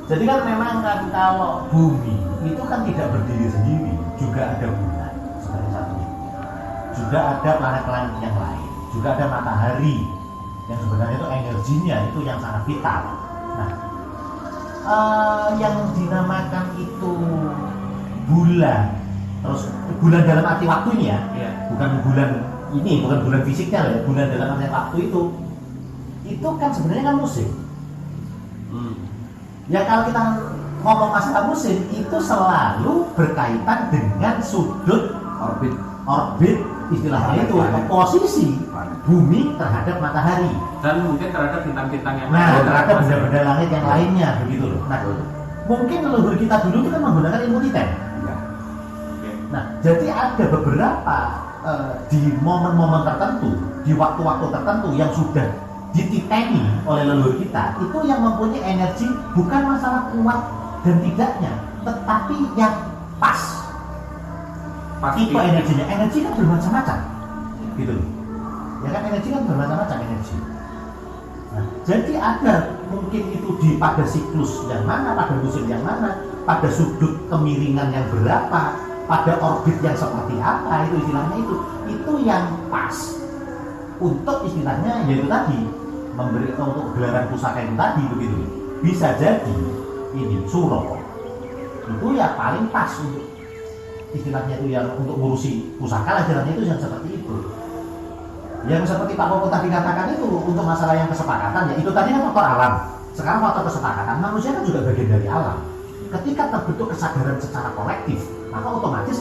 Jadi kan memang kan kalau bumi itu kan tidak berdiri sendiri, juga ada bulan sebagai satunya, juga ada planet-planet yang lain, juga ada matahari yang sebenarnya itu energinya itu yang sangat vital. Nah, yang dinamakan itu bulan, terus bulan dalam arti waktu ini ya, bukan bulan ini, bukan bulan fisiknya ya, bulan dalam arti waktu itu kan sebenarnya kan musim. Ya kalau kita ngomong masalah musim itu selalu berkaitan dengan sudut orbit istilahnya itu posisi bumi terhadap matahari Dan mungkin terhadap bintang-bintang yang terhadap benda-benda langit yang lainnya begitu loh. Nah, mungkin leluhur kita dulu itu kan menggunakan ilmu titan. Nah, jadi ada beberapa di momen-momen tertentu, di waktu-waktu tertentu yang sudah dititeni oleh leluhur kita, itu yang mempunyai energi bukan masalah kuat dan tidaknya, tetapi yang pas. Tipe energinya, energi kan bermacam-macam, gitu loh. Ya kan energi kan bermacam-macam energi. Nah, jadi ada mungkin itu pada siklus yang mana, pada musim yang mana, pada sudut kemiringan yang berapa, pada orbit yang seperti apa, itu istilahnya itu yang pas untuk istilahnya yaitu tadi memberi untuk gelaran pusaka itu tadi begitu. Bisa jadi ini suro itu ya paling pas untuk istilahnya itu yang untuk ngurusi pusaka lah istilahnya itu yang seperti itu. Yang seperti Pak Koko tadi katakan itu untuk masalah yang kesepakatan, ya itu tadi kan faktor alam. Sekarang faktor kesepakatan, manusia kan juga bagian dari alam. Ketika terbentuk kesadaran secara kolektif, maka otomatis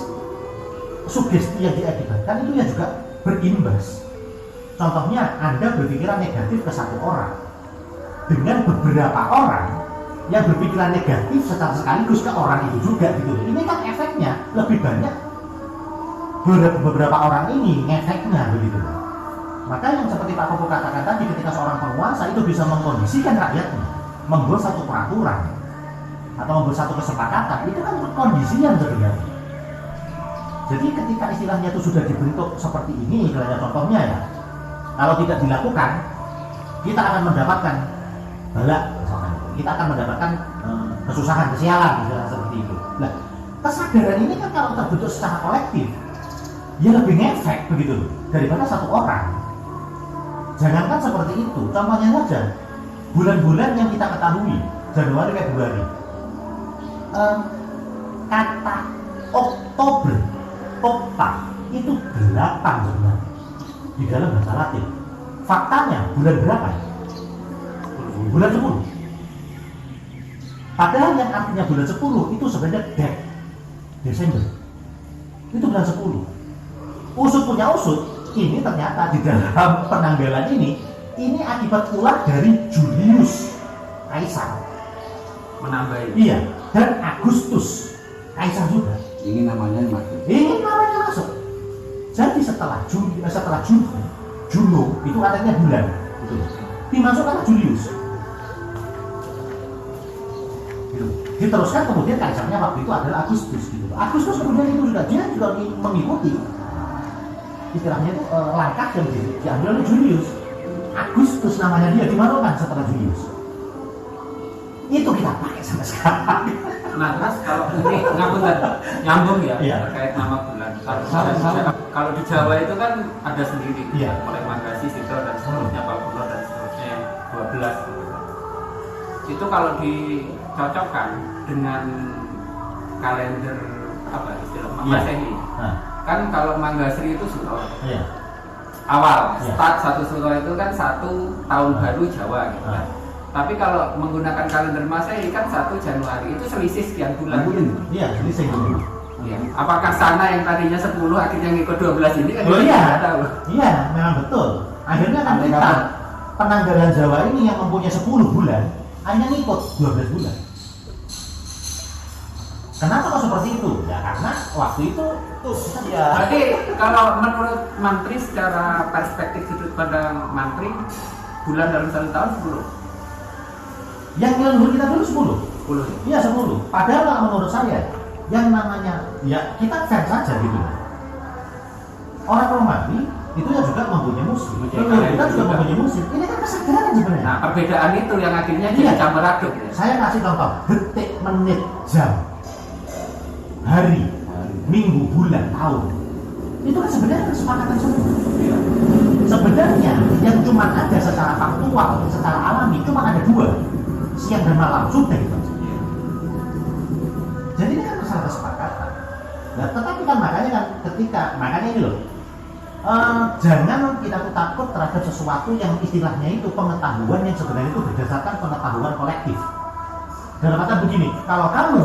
sugesti yang diakibatkan itu ya juga berimbas. Contohnya, Anda berpikiran negatif ke satu orang, dengan beberapa orang yang berpikiran negatif secara sekaligus ke orang itu juga gitu. Ini kan efeknya lebih banyak beberapa orang ini ngefeknya begitu. Maka yang seperti Pak Koko katakan tadi, ketika seorang penguasa itu bisa mengkondisikan rakyatnya, membuat satu peraturan atau membuat satu kesepakatan, itu kan kondisinya sebenarnya. Jadi ketika istilahnya itu sudah dibentuk seperti ini, istilahnya contohnya ya, kalau tidak dilakukan, kita akan mendapatkan balak, misalkan. Kita akan mendapatkan kesusahan, kesialan, misalnya seperti itu. Nah, kesadaran ini kan kalau terbentuk secara kolektif, ya lebih ngefek begitu daripada satu orang. Jangankan seperti itu, contohnya saja bulan-bulan yang kita ketahui, Januari, Februari, kata Oktober, Okta itu 8 sebenarnya di dalam bahasa Latin. Faktanya bulan berapa? Bulan 10. Padahal yang artinya bulan 10 itu sebenarnya Desember. Itu bulan 10. Usut punya usut, ini ternyata di dalam penanggalan ini akibat ulah dari Julius Kaisar. Menambahi. Iya, dan Agustus Kaisar juga. Ini namanya masuk. Ini namanya masuk. Jadi setelah Juno itu artinya bulan. Gitu. Dimasukkan Julius. Gitu. Diteruskan kemudian kaisarnya waktu itu adalah Agustus. Gitu. Agustus kemudian itu dia juga mengikuti istilahnya itu langkah yang diambil oleh Julius. Agustus namanya dia dimasukkan setelah Julius. Itu kita pakai sampai sekarang. Nah, terus kalau ini nyambung ya Iya. terkait nama bulan. Kalau di Jawa itu kan ada sendiri, Iya. mulai Magasi, Sidro dan seterusnya, Palpuno dan seterusnya yang 12. Itu kalau dicocokkan dengan kalender apa istilah Masehi, kan kalau Manggasri itu Suro. Iya. Awal, Iya. start satu Suro itu kan 1 tahun baru Jawa gitu kan. Tapi kalau menggunakan kalender Masehi kan 1 Januari itu selisih sekian bulan. Iya, jadi saya dulu. Ya. Apakah sana yang tadinya 10 akhirnya ngikut 12 ini kan Oh kita iya. nggak tahu. Iya, memang betul. Akhirnya kan kita penanggalan Jawa ini yang mempunyai 10 bulan hanya ngikut 12 bulan. Kenapa kok seperti itu? Ya karena waktu itu ya. Berarti kalau menurut Mantri secara perspektif sudut pandang Mantri, bulan dalam 1 tahun 10. Yang leluhur kita dulu 10. 10. Iya 10. Padahal kalau menurut saya yang namanya ya kita fair saja gitu. Orang Romawi itu ya juga mempunyai musim. Leluhur kita juga mempunyai musim. Ini kan kesadaran sebenarnya. Nah, perbedaan itu yang akhirnya Iya. jadi campur aduk ya. Saya kasih contoh detik, menit, jam, hari, minggu, bulan, tahun. Itu kan sebenarnya kesepakatan semua. Sebenarnya yang cuma ada secara faktual, secara alami cuma ada 2, siang dan malam, sudah itu. Jadi ini kan masalah kesepakatan. Nah, tetapi kan makanya ini loh, jangan kita tuh takut terhadap sesuatu yang istilahnya itu pengetahuan yang sebenarnya itu berdasarkan pengetahuan kolektif. Dalam arti begini, kalau kamu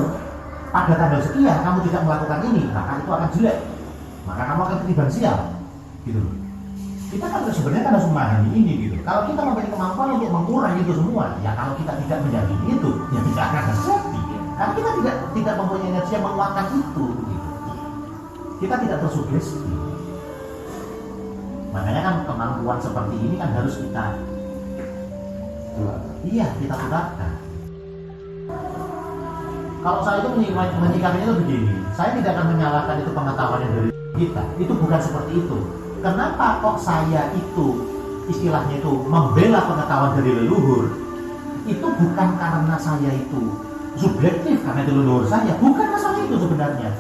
pada tanggal sekian kamu tidak melakukan ini, maka itu akan jelek, maka kamu akan ketiban sial, gitu loh. Kita kan sebenarnya harus memahami ini gitu. Kalau kita memiliki kemampuan untuk mengurangi itu semua, ya kalau kita tidak menjadi itu, ya tidak akan terjadi. Karena kita tidak mempunyai energi yang menguatkan itu, gitu. Kita tidak tersugesti. Makanya kan kemampuan seperti ini kan harus kita, kita gunakan. Kalau saya itu menyikapinya itu begini, saya tidak akan menyalahkan itu pengetahuan yang dari kita. Itu bukan seperti itu. Kenapa kok saya itu istilahnya itu membela pengetahuan dari leluhur? Itu bukan karena saya itu subjektif karena itu leluhur saya, bukan masalah itu sebenarnya.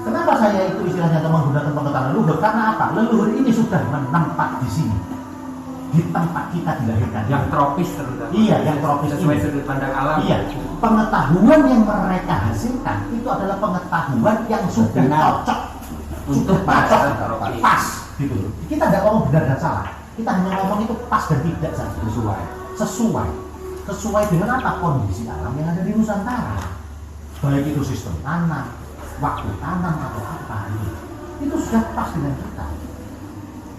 Kenapa saya itu istilahnya menggunakan pengetahuan leluhur? Karena apa? Leluhur ini sudah menempat di sini, di tempat kita dilahirkan. Yang tropis terutama. Iya, yang tropis sesuai ini. sudut pandang alam. Iya, pengetahuan yang mereka hasilkan itu adalah pengetahuan yang sudah cocok untuk pas gitu loh. Kita tidak ngomong benar dan salah, kita hanya ngomong itu pas dan tidak saja. Sesuai dengan apa kondisi alam yang ada di Nusantara, baik itu sistem tanam, waktu tanam atau apa itu sudah pas dengan kita.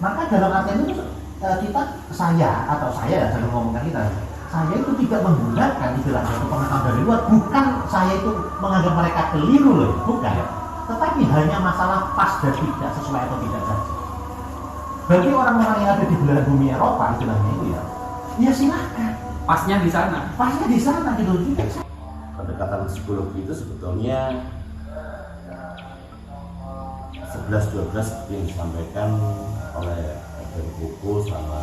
Maka dalam artian itu saya ya jangan ngomongkan kita, saya itu tidak menggunakan istilah satu pengetahuan dari luar, bukan saya itu menganggap mereka keliru loh, bukan, tetapi hanya masalah pas dan tidak sesuai atau tidak saja. Bagi orang-orang yang ada di belahan bumi Eropa istilahnya itu ya silahkan, pasnya di sana gitu. Pendekatan psikologi itu sebetulnya 11-12 seperti yang disampaikan oleh dari buku sama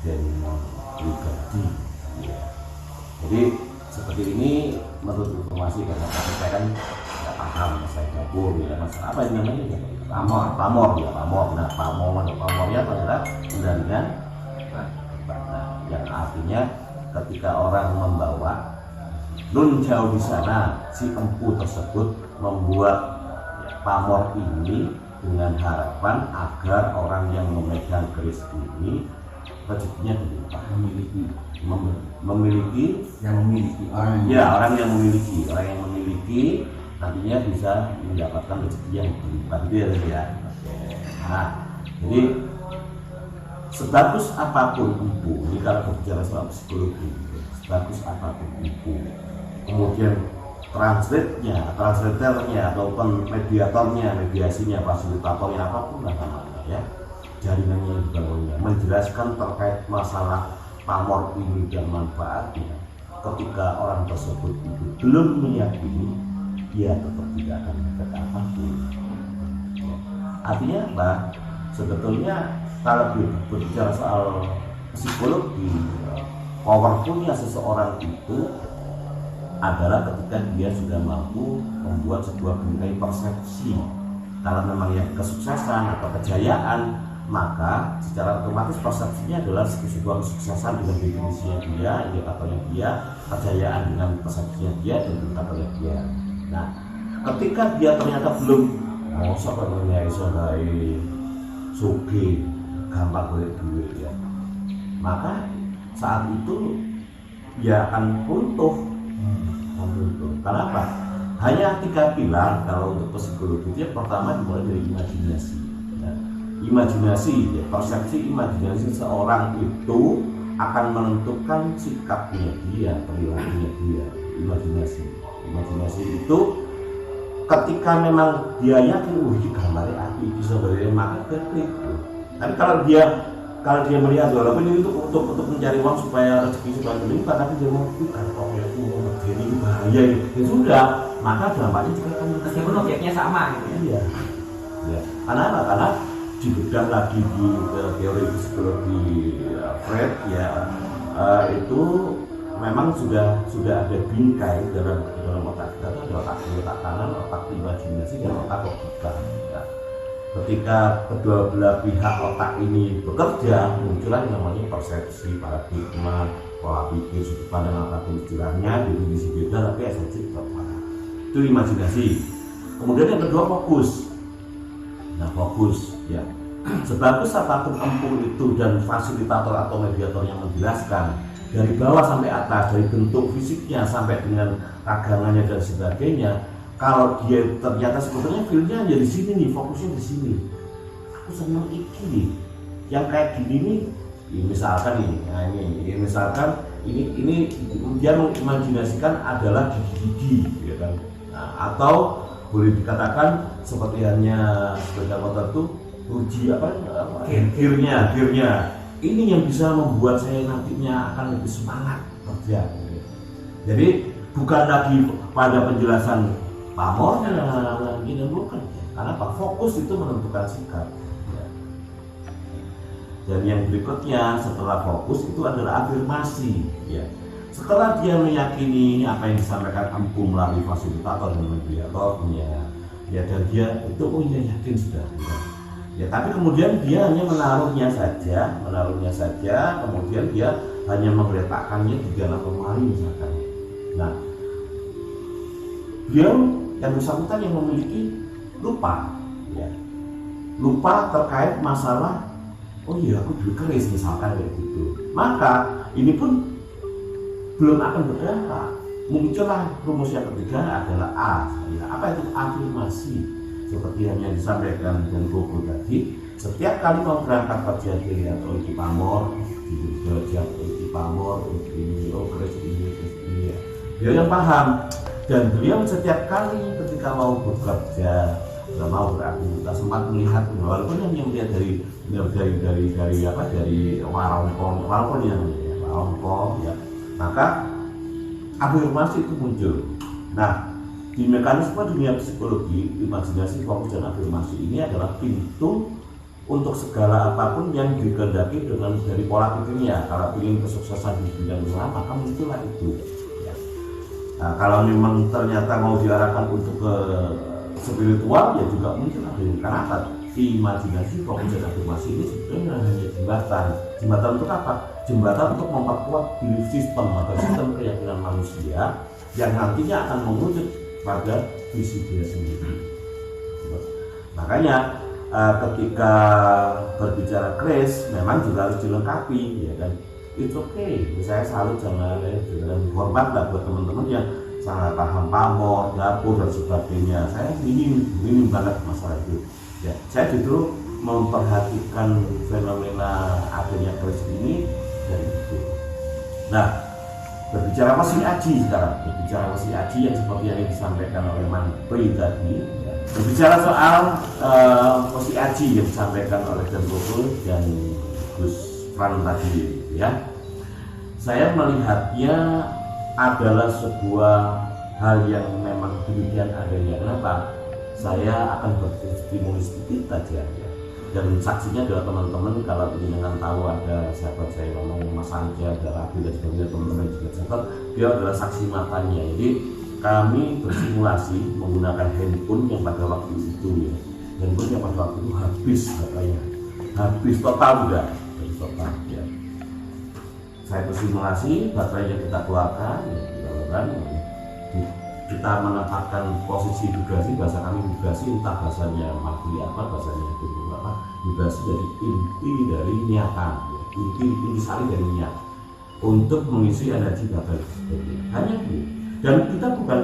dan pribadi ya. Jadi seperti ini menurut informasi karena saya kan tidak paham saya dapur ya mas apa yang namanya ya pamor. Nah pamornya adalah pendampingan yang artinya ketika orang membawa nun jauh di sana si empu tersebut membuat pamor ini dengan harapan agar orang yang memegang keris ini rezekinya berlimpah, memiliki orang yang memiliki nantinya bisa mendapatkan rezeki yang berlimpah ya. Nah, jadi sebagus apapun empu, ini kalau berbicara soal psikologi, sebagus apapun empu, kemudian translatornya ataupun mediasinya, fasilitatornya apapun lah namanya ya, jaringannya yang dibangunnya menjelaskan terkait masalah pamor ini dan manfaatnya. Ketika orang tersebut itu belum meyakini, dia tetap tidak akan dapat apapun. Artinya apa? Sebetulnya kalau berbicara soal psikologi, powerfulnya seseorang itu adalah ketika dia sudah mampu membuat sebuah bingkai persepsi. Kalau memang yang kesuksesan atau kejayaan, maka secara otomatis persepsinya adalah sebuah kesuksesan dengan definisinya dia, indikatornya dia, kejayaan dengan persepsinya dia dan indikatornya dia. Nah, ketika dia ternyata belum sebenarnya sugi gampang boleh duit ya, maka saat itu dia akan runtuh. Kenapa? Hanya 3 pilar kalau untuk psikologi. Yang pertama dimulai dari imajinasi. Ya. Imajinasi, ya, persepsi imajinasi seseorang itu akan menentukan sikapnya dia, perilakunya dia. Imajinasi itu ketika memang dia yakin, ini gambar api bisa dari maka klik. Tapi kalau dia melihat walaupun ini untuk mencari uang supaya rezeki supaya berlimpah, tapi dia mau bukan kok ya ini bahaya ya sudah, maka dampaknya juga akan meskipun objeknya sama gitu ya. Ya. Karena apa? Karena dibedah lagi di teori psikologi Freud ya, itu memang sudah ada bingkai dalam otak kita, ada otak kanan, otak imajinasi dan otak logika. Ya. Ketika kedua belah pihak otak ini bekerja, muncullah yang namanya persepsi, paradigma, pola pikir, sudut pandang apapun istilahnya, definisi beda tapi esensi tetap sama. Itu imajinasi. Kemudian yang kedua fokus. Nah fokus ya, sebagus apapun empu itu dan fasilitator atau mediator yang menjelaskan dari bawah sampai atas, dari bentuk fisiknya sampai dengan ragangannya dan sebagainya, kalau dia ternyata sebetulnya feel-nya hanya di sini nih, fokusnya di sini. Aku senang iki nih, yang kayak gini nih. Misalkan nih, nah ini dia mengimajinasikan adalah gigi-gigi, ya kan? Nah, atau boleh dikatakan seperti hanya sepeda motor itu uji gearnya. Ini yang bisa membuat saya nantinya akan lebih semangat kerja. Jadi bukan lagi pada penjelasan pamornya lagi bukan, karena apa? Fokus itu menentukan sikap. Dan yang berikutnya setelah fokus itu adalah afirmasi ya. Setelah dia meyakini apa yang disampaikan empu melalui fasilitator dan mediatornya ya, dan dia itu yakin sudah ya. Tapi kemudian dia hanya menaruhnya saja, kemudian dia hanya meletakkannya di dalam lemari misalkan. Nah, dia yang bersangkutan yang memiliki lupa ya. lupa terkait masalah, oh iya aku dulu keris misalkan kayak gitu. Maka ini pun belum akan berdampak. Muncullah rumus yang ketiga adalah A. Ya, apa itu afirmasi? Seperti yang disampaikan dan Gogo tadi, setiap kali mau berangkat kerja atau iki pamor, kerja iki pamor, ini keris ini ya. Dia yang paham. Dan beliau setiap kali ketika mau bekerja, mau beraktivitas sempat melihat, walaupun yang melihat dari warongkong ya, maka afirmasi itu muncul. Nah, di mekanisme dunia psikologi, imajinasi, fokus dan afirmasi ini adalah pintu untuk segala apapun yang dikehendaki dengan dari pola pikirnya. Kalau ingin kesuksesan di bidang usaha, maka muncullah itu. Nah, kalau memang ternyata mau diarahkan untuk ke spiritual, ya juga muncul afirmasi. Karena apa? Imajinasi, fokus dan afirmasi ini sebenarnya hanya jembatan. Jembatan untuk apa? Jembatan untuk memperkuat belief system atau sistem keyakinan manusia yang nantinya akan mewujud pada visi dia sendiri. Makanya ketika berbicara kris memang juga harus dilengkapi, ya kan? It's okay. Saya selalu jangan hormat lah buat teman-teman yang sangat paham pamor, dapur dan sebagainya. Saya minim banget masalah itu. Ya, saya justru memperhatikan fenomena adanya kris ini dari itu. Nah, berbicara Wasi Aji sekarang, berbicara Wasi Aji yang seperti yang disampaikan oleh Mantri tadi, ya. Berbicara soal Wasi Aji yang disampaikan oleh Dan Gogo dan Gus Pran tadi, ya. Saya melihatnya adalah sebuah hal yang memang demikian adanya. Kenapa? Saya akan berstimulus sedikit saja, ya. Dan saksinya adalah teman-teman, kalau ingin tahu ada sahabat saya namanya Mas Anja, ada Rabi dan sebagainya, teman-teman juga sahabat, dia adalah saksi matanya. Jadi kami bersimulasi menggunakan handphone yang pada waktu itu, ya. Handphone yang pada waktu itu habis katanya, habis total juga, habis total, ya. Saya bersimulasi, baterainya kita keluarkan, ya, kita menempatkan posisi vibrasi, bahasa kami vibrasi, entah bahasanya magri apa, bahasanya itu apa, vibrasi dari inti dari niatan, ya. inti sari dari niat untuk mengisi energi baterai, hanya itu. Dan kita bukan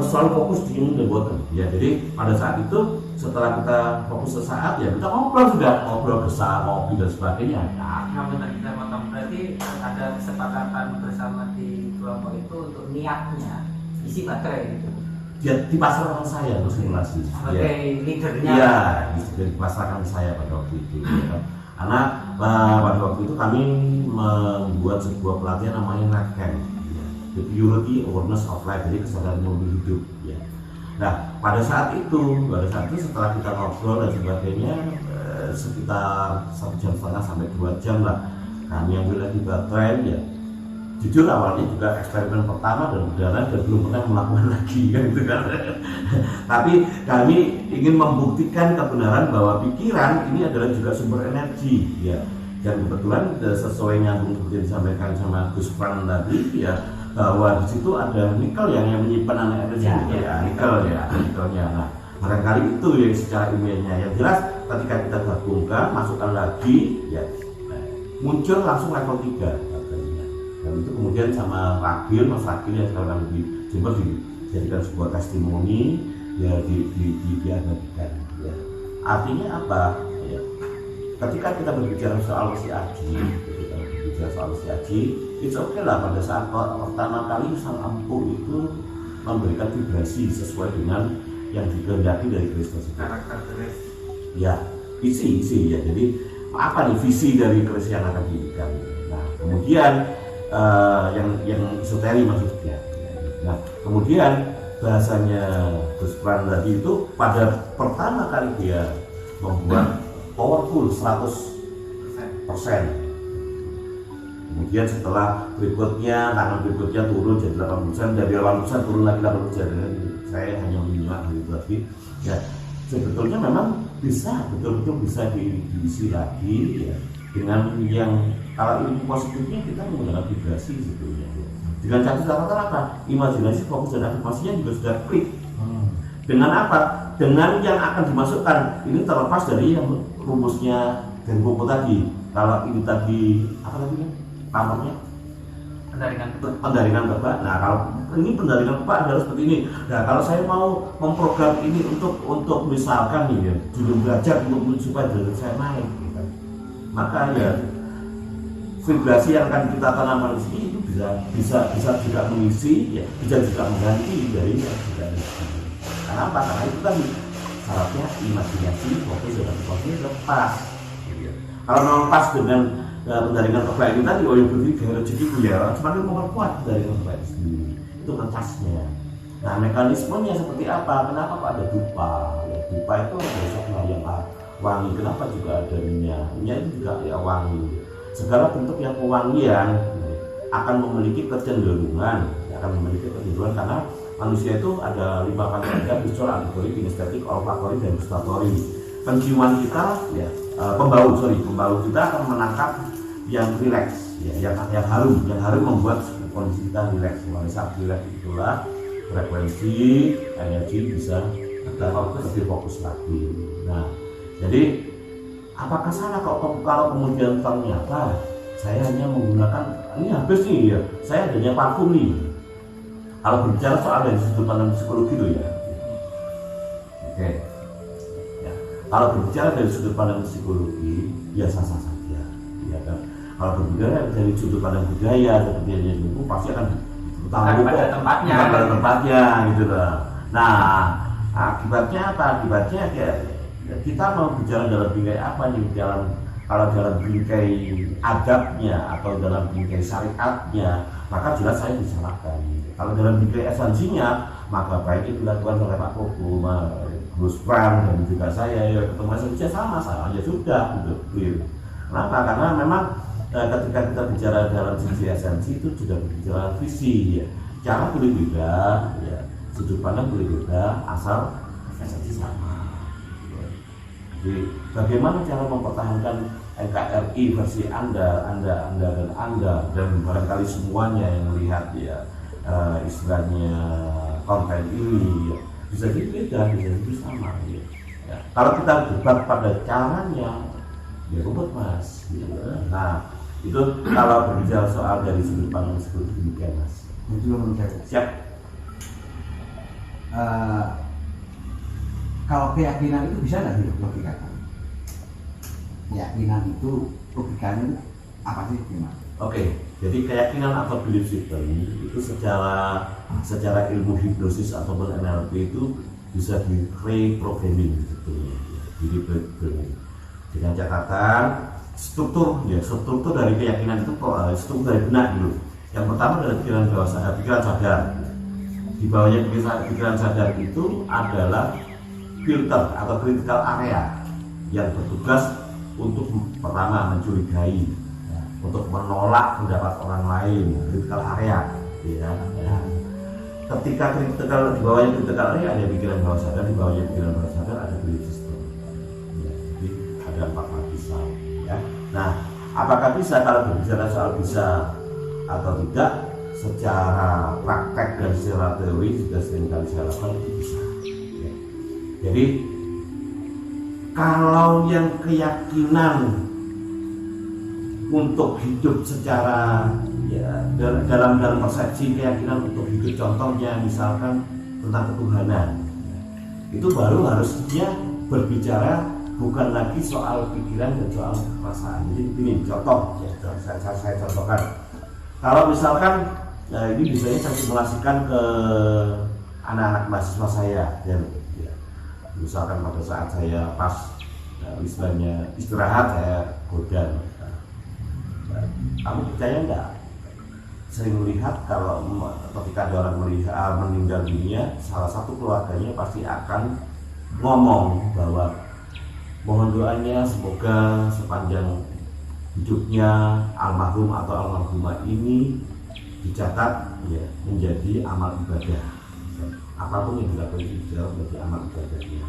selalu fokus di ini dan boten, ya. Jadi pada saat itu setelah kita fokus sesaat, ya kita ngobrol besar, ngopi dan sebagainya. Nah, tadi kita potong, berarti ada kesepakatan bersama di kelompok itu untuk niatnya isi baterai gitu. Ya, dipasarkan saya untuk simulasi. Sebagai leadernya. Iya, dipasarkan saya pada waktu itu. Ya. Karena pada waktu itu kami membuat sebuah pelatihan namanya NACAM, ya. The Purity Awareness of Life, jadi kesadaran mobil hidup. Ya. Nah, pada saat itu setelah kita ngobrol dan sebagainya, sekitar 1,5 jam sampai 2 jam lah, kami ambil lagi baterai, ya. Jujur awalnya juga eksperimen pertama dan benar dan belum pernah melakukan lagi, kan gitu kan. Tapi kami ingin membuktikan kebenaran bahwa pikiran ini adalah juga sumber energi, ya. Dan kebetulan sesuai nyambung seperti disampaikan sama Gus Pran tadi, ya, bahwa di situ ada nikel yang menyimpan energi, ya, nikelnya. Nah, barangkali itu yang secara ilmiahnya. Yang jelas ketika kita gabungkan, masukkan lagi, ya, muncul langsung level 3. Dan itu kemudian sama Ragil, Mas Ragil yang sekarang di Jember dijadikan sebuah testimoni, ya, diabadikan, ya. Artinya apa? Ya. Ketika kita berbicara soal Wasi Aji, it's okay lah pada saat pertama kali sang ampuh itu memberikan vibrasi sesuai dengan yang dikehendaki dari Kristus. Karakter Kris. Ya, isi ya. Jadi apa nih visi dari Kris yang akan diberikan? Nah, kemudian yang esoteri maksudnya. Nah, kemudian bahasanya Gus Pran tadi itu pada pertama kali dia membuat powerful 100%. Kemudian setelah tangan berikutnya turun jadi 8%, dari 8% turun lagi 8%. Saya hanya menyimak gitu lagi. Ya, sebetulnya memang betul-betul bisa diisi lagi, ya. Dengan yang kalau ilmu positifnya kita menggunakan vibrasi sebetulnya. Dengan catatan apa? Imajinasi, fokus dan afirmasinya juga sudah klik. Dengan apa? Dengan yang akan dimasukkan. Ini terlepas dari yang rumusnya Denko tadi. Kalau ini tadi apa tadi? Pamornya? Pendaringan kebak. Nah, kalau ini pendaringan kebak harus seperti ini. Nah, kalau saya mau memprogram ini untuk misalkan nih ya, judul belajar untuk supaya derajat saya naik, gitu. Maka ya vibrasi yang akan kita tanamkan di sini itu bisa juga mengisi, ya, bisa juga mengganti dari yang sudah ada. Kenapa? Karena itu tadi syaratnya imajinasi, fokus dan fokus lepas. Kalau melepas dengan pendaringan kebak ini tadi, oh ya berarti gaya rezekiku ya, semakin memperkuat pendaringan kebak itu sendiri. Itu kertasnya. Nah, mekanismenya seperti apa? Kenapa kok ada dupa? Ya, dupa itu ada sesuatu yang wangi. Kenapa juga ada minyak? Minyak itu juga ya wangi. Segala bentuk yang pewangian akan memiliki kecenderungan, karena manusia itu ada 5 kategori: visual, auditory, kinestetik, olfaktori, dan gustatory. Penciuman kita, ya, pembau kita akan menangkap yang rileks, ya, yang harum membuat kondisi kita rileks. Pada saat rileks itulah frekuensi energi bisa lebih fokus lagi. Nah, jadi apakah salah kalau kemudian ternyata saya hanya menggunakan ini habis nih ya, saya adanya parfum nih. Kalau berbicara soal dari sudut pandang psikologi itu ya, oke. Ya. Kalau berbicara dari sudut pandang psikologi, ya sah-sah saja, ya kan. Kalau berbicara dari sudut pandang budaya seperti yang itu pasti akan pada tempatnya gitu loh. Nah, akibatnya apa? Akibatnya ya, kita mau bicara dalam bingkai apa nih? Kalau dalam bingkai adabnya atau dalam bingkai syariatnya, maka jelas saya disalahkan. Kalau dalam bingkai esensinya, maka baiknya dilakukan oleh Pak Koko, Gus Pram, dan juga saya, ya ketemu esensinya sama aja sudah gitu. Kenapa? Karena memang ketika kita bicara dalam sisi esensi itu sudah berbicara visi, ya. Cara boleh beda, ya. Sudut pandang boleh beda, asal esensi sama. Jadi bagaimana cara mempertahankan NKRI versi Anda dan barangkali semuanya yang melihat ya istilahnya konten ini ya, bisa jadi beda, bisa jadi sama ya. Ya. Kalau kita debat pada caranya ya rumput mas gitu. Nah itu kalau berbicara soal dari sudut pandang seperti demikian mas. Itu menurut saya. Siap. Kalau keyakinan itu bisa nggak dilogikakan? Keyakinan itu logikanya apa sih gimana? Oke, jadi keyakinan atau belief system itu secara ilmu hipnosis ataupun NLP itu bisa di reprogramming sebetulnya. Jadi dengan catatan struktur dari keyakinan itu struktur dari benak dulu. Yang pertama adalah pikiran sadar. Di bawahnya pikiran sadar itu adalah filter atau critical area yang bertugas untuk pertama mencurigai, untuk menolak pendapat orang lain, critical area, ya. Ketika di bawahnya critical area ada pikiran bawah sadar, di bawahnya pikiran bawah sadar ada belief system. Ya, jadi ada 4 lapisan, ya. Nah, apakah bisa kalau berbicara soal bisa atau tidak secara praktek dan secara teori sudah sering kali saya lakukan itu bisa. Ya. Jadi kalau yang keyakinan untuk hidup secara ya dalam persepsi keyakinan untuk hidup, contohnya misalkan tentang ketuhanan, itu baru harusnya berbicara bukan lagi soal pikiran dan soal perasaan. Jadi ini contoh ya, saya contohkan. Kalau misalkan ini biasanya saya simulasikan ke anak-anak mahasiswa saya ya. Misalkan pada saat saya pas istilahnya istirahat saya goda, kamu percaya enggak? Sering melihat kalau ketika ada orang meninggal dunia, salah satu keluarganya pasti akan ngomong bahwa mohon doanya semoga sepanjang hidupnya almarhum atau almarhumah ini dicatat ya menjadi amal ibadah. Apapun yang dilakukan itu menjadi amal ibadahnya.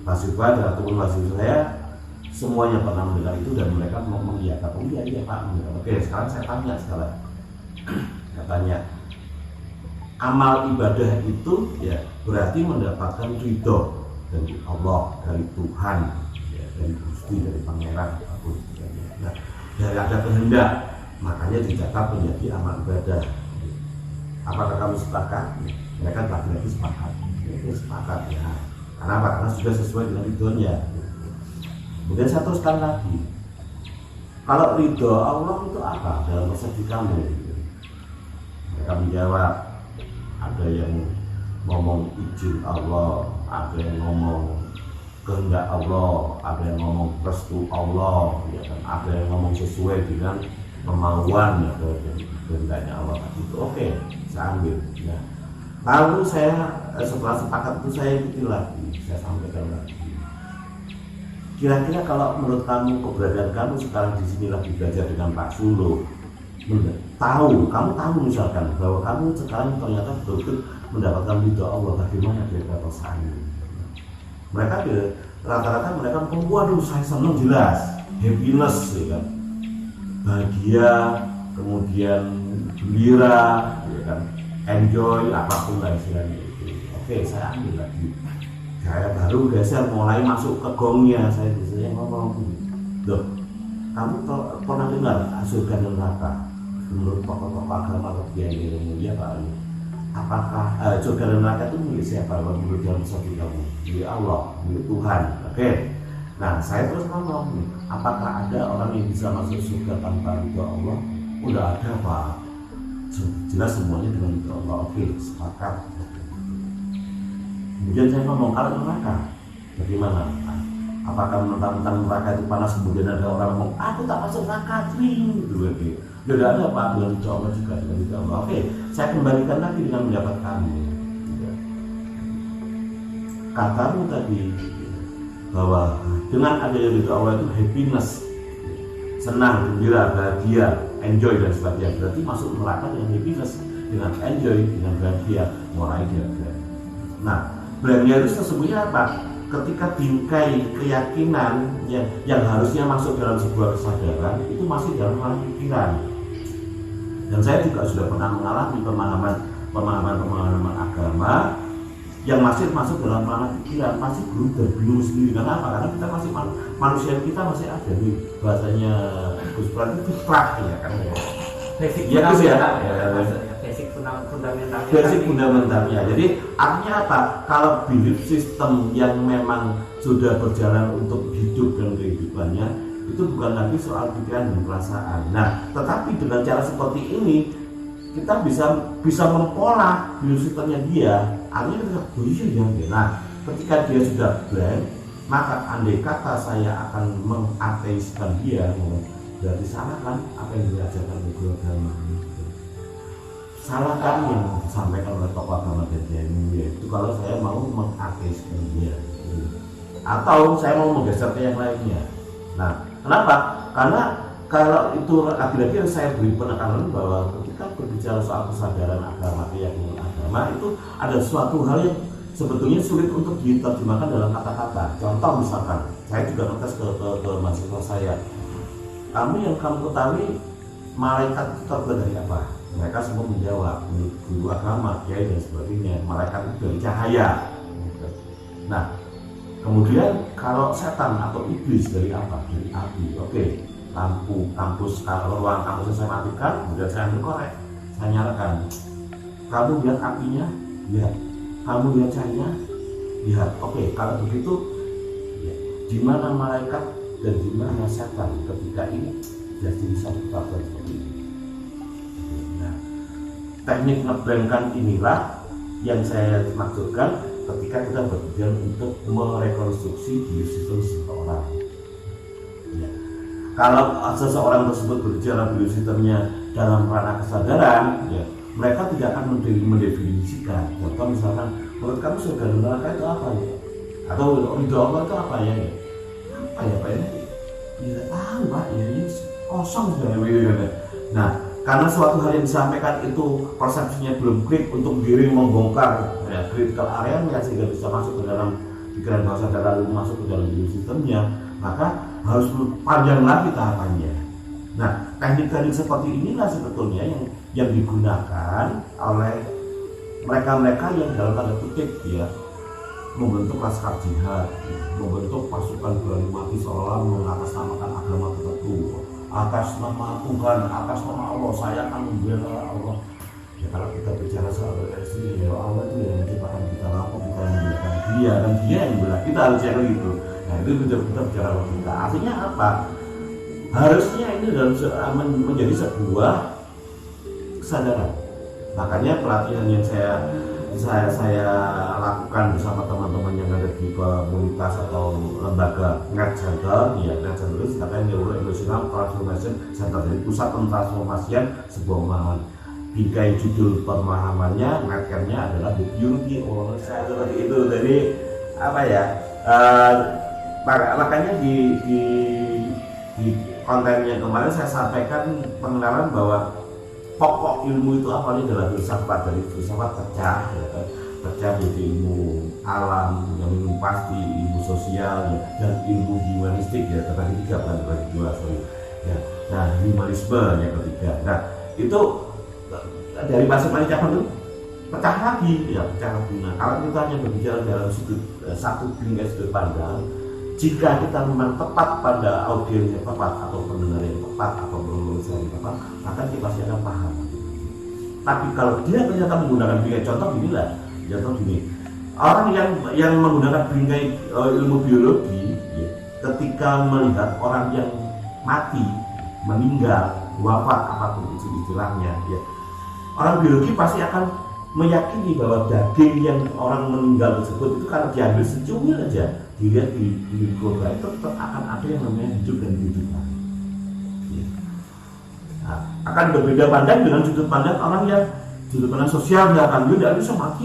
Mahasiswa ataupun mahasiswa saya semuanya pernah mendengar itu dan mereka mau mengiyakan. Oh iya Pak. Oke, sekarang saya tanya amal ibadah itu ya berarti mendapatkan ridho dari Allah, dari Tuhan, ya, dari Gusti, dari Pangeran apapun. Nah, dari ada kehendak, makanya dicatat menjadi amal ibadah. Apakah kamu sepakat? Mereka lagi-lagi sepakat. Mereka sepakat ya. Karena apa? Karena sudah sesuai dengan ridhonya. Kemudian saya teruskan lagi. Kalau ridho Allah itu apa dalam persepsi kamu? Mereka menjawab, ada yang ngomong izin Allah, ada yang ngomong kehendak Allah, ada yang ngomong restu Allah, ya kan? Ada yang ngomong sesuai dengan kemauan ya, kehendaknya Allah. Itu oke, saya ambil. Ya. Lalu saya setelah sepakat itu saya ikuti lagi, saya sampaikan lagi. Kira-kira kalau menurut kamu keberadaan kamu sekarang di sini lagi belajar dengan Pak Sulu, kamu tahu misalkan bahwa kamu sekarang ternyata betul-betul mendapatkan ridho Allah, bagaimana kira-kira perasaannya? Mereka rata-rata mereka ngomong, waduh saya senang, jelas happiness ya kan, bahagia, kemudian gembira ya kan, enjoy apapun lah istilahnya itu. Oke, saya ambil lagi, saya baru geser mulai masuk ke gongnya. Saya biasanya ngomong, loh kamu pernah dengar surga dan neraka menurut tokoh-tokoh agama yang mulia Pak? Apakah surga dan neraka itu milik siapa? Menurut dalam persepsi kamu? Milik Allah, milik Tuhan. Oke. Nah, saya terus ngomong, apakah ada orang yang bisa masuk surga tanpa ridho Allah? Udah ada Pak. Jelas semuanya dengan ridho Allah. Oke, sepakat. Kemudian saya ngomong, kalau neraka, bagaimana? Apakah mentang-mentang neraka itu panas, kemudian ada orang ngomong, aku tak masuk neraka, gitu. Tidak ada Pak, dengan ridho Allah juga, dengan ridho Allah. Oke, saya kembalikan lagi dengan pendapat kamu. Katamu tadi bahwa dengan adanya ridho Allah itu happiness, senang, gembira, bahagia, enjoy dan sebagainya. Berarti masuk neraka dengan happiness, dengan enjoy, dengan bahagia, mulai dia. Nah, brandnya itu sesungguhnya apa? Ketika bingkai keyakinan yang harusnya masuk dalam sebuah kesadaran itu masih dalam ranah pikiran. Dan saya juga sudah pernah mengalami pemahaman agama yang masih masuk dalam ranah pikiran, masih bingung sendiri. Karena apa? Karena kita masih manusia, kita masih ada di bahasanya Gus Pran itu fitrah ya kan. Basic fundamentalnya. Jadi artinya apa? Kalau belief system yang memang sudah berjalan untuk hidup dan kehidupannya itu bukan lagi soal pikiran dan perasaan. Nah, tetapi dengan cara seperti ini kita bisa mempola belief systemnya dia. Artinya kita ya. Nah, ketika dia sudah blank, maka andai kata saya akan mengateiskan dia, berarti salah kan apa yang diajarkan oleh guru agama. Salah kan yang disampaikan oleh tokoh agama ini, yaitu kalau saya mau mengateiskan dia atau saya mau menggeser ke yang lainnya. Nah, kenapa? Karena kalau itu lagi-lagi saya beri penekanan bahwa ketika berbicara soal kesadaran agama, keyakinan agama itu ada suatu hal yang sebetulnya sulit untuk diterjemahkan dalam kata-kata. Contoh misalkan, saya juga ngetes ke mahasiswa saya, kamu ketahui malaikat itu terbuat dari apa? Mereka semua menjawab, guru agama, kiai dan sebagainya, malaikat itu dari cahaya. Nah, kemudian kalau setan atau iblis dari apa? Dari api. Oke, lampu kampus, kalau ruang kampus saya matikan, kemudian saya ambil korek, saya nyalakan. Kamu lihat apinya? Lihat. Kamu lihat cahayanya? Lihat. Oke, kalau begitu, ya, di mana malaikat dan di mana setan ketika ini jadi satu kesatuan seperti ini. Nah, teknik ngeblendkan inilah yang saya maksudkan ketika kita bertujuan untuk merekonstruksi belief system seseorang. Ya. Kalau seseorang tersebut berbicara belief systemnya dalam ranah kesadaran, ya, mereka tidak akan mendefinisikan. Contoh misalkan, menurut kamu surga dan neraka itu apa ya? Atau ridho Allah itu apa ya? Apa ya Pak ini? Tidak tahu Pak, ini kosong sudah. Nah, karena suatu hal yang disampaikan itu persepsinya belum klik untuk diri membongkar ya, critical area-nya sehingga bisa masuk ke dalam pikiran bawah sadar lalu masuk ke dalam belief systemnya, maka harus panjang lagi tahapannya. Nah, teknik-teknik seperti inilah sebetulnya yang digunakan oleh mereka-mereka yang dalam tanda kutip ya membentuk laskar jihad, membentuk pasukan berani mati seolah mengatasnamakan agama tertentu, atas nama Tuhan, atas nama Allah saya akan membela Allah. Ya kalau kita bicara soal SDM, ya Allah itu yang menciptakan kita, apa kita yang membelakan dia, dan dia yang membela kita, harus cari itu. Nah itu kita bicara logika. Artinya apa? Harusnya ini menjadi sebuah kesadaran. Makanya pelatihan yang saya lakukan bersama teman-teman yang ada di komunitas atau lembaga Ngajaga, ya Ngajaga itu katanya Neuroemotional Transformation Center, dari pusat pentransformasian sebuah pemahaman. Bingkai judul pemahamannya, ngatkernya adalah the beauty of seperti itu. Jadi apa ya? Makanya di konten yang kemarin saya sampaikan pengenalan bahwa pokok ilmu itu awalnya adalah filsafat, dari filsafat pecah, ya, pecah jadi ilmu alam, yang ilmu pasti, ilmu sosial, ya, dan ilmu humanistik, ya terbagi tiga, bukan terbagi dua, sorry. Ya, nah humanisme yang ketiga. Nah itu dari masing-masing cabang itu pecah lagi, ya pecah lagi. Nah kalau kita hanya berbicara dalam satu bingkai sudut pandang, jika kita memang tepat pada audiens yang tepat atau pendengar yang tepat atau penulis yang tepat, maka kita pasti akan paham. Tapi kalau dia ternyata menggunakan bingkai, contoh gini, orang yang menggunakan bingkai ilmu biologi, ya, ketika melihat orang yang mati, meninggal, wafat, apapun itu istilahnya, ya, orang biologi pasti akan meyakini bahwa daging yang orang meninggal tersebut itu karena diambil secumil aja, dilihat di mikroba itu tetap akan ada yang namanya hidup dan hidup lagi. Ya. Nah, akan berbeda pandang dengan sudut pandang orang yang sudut pandang sosial, dia akan dia tidak bisa mati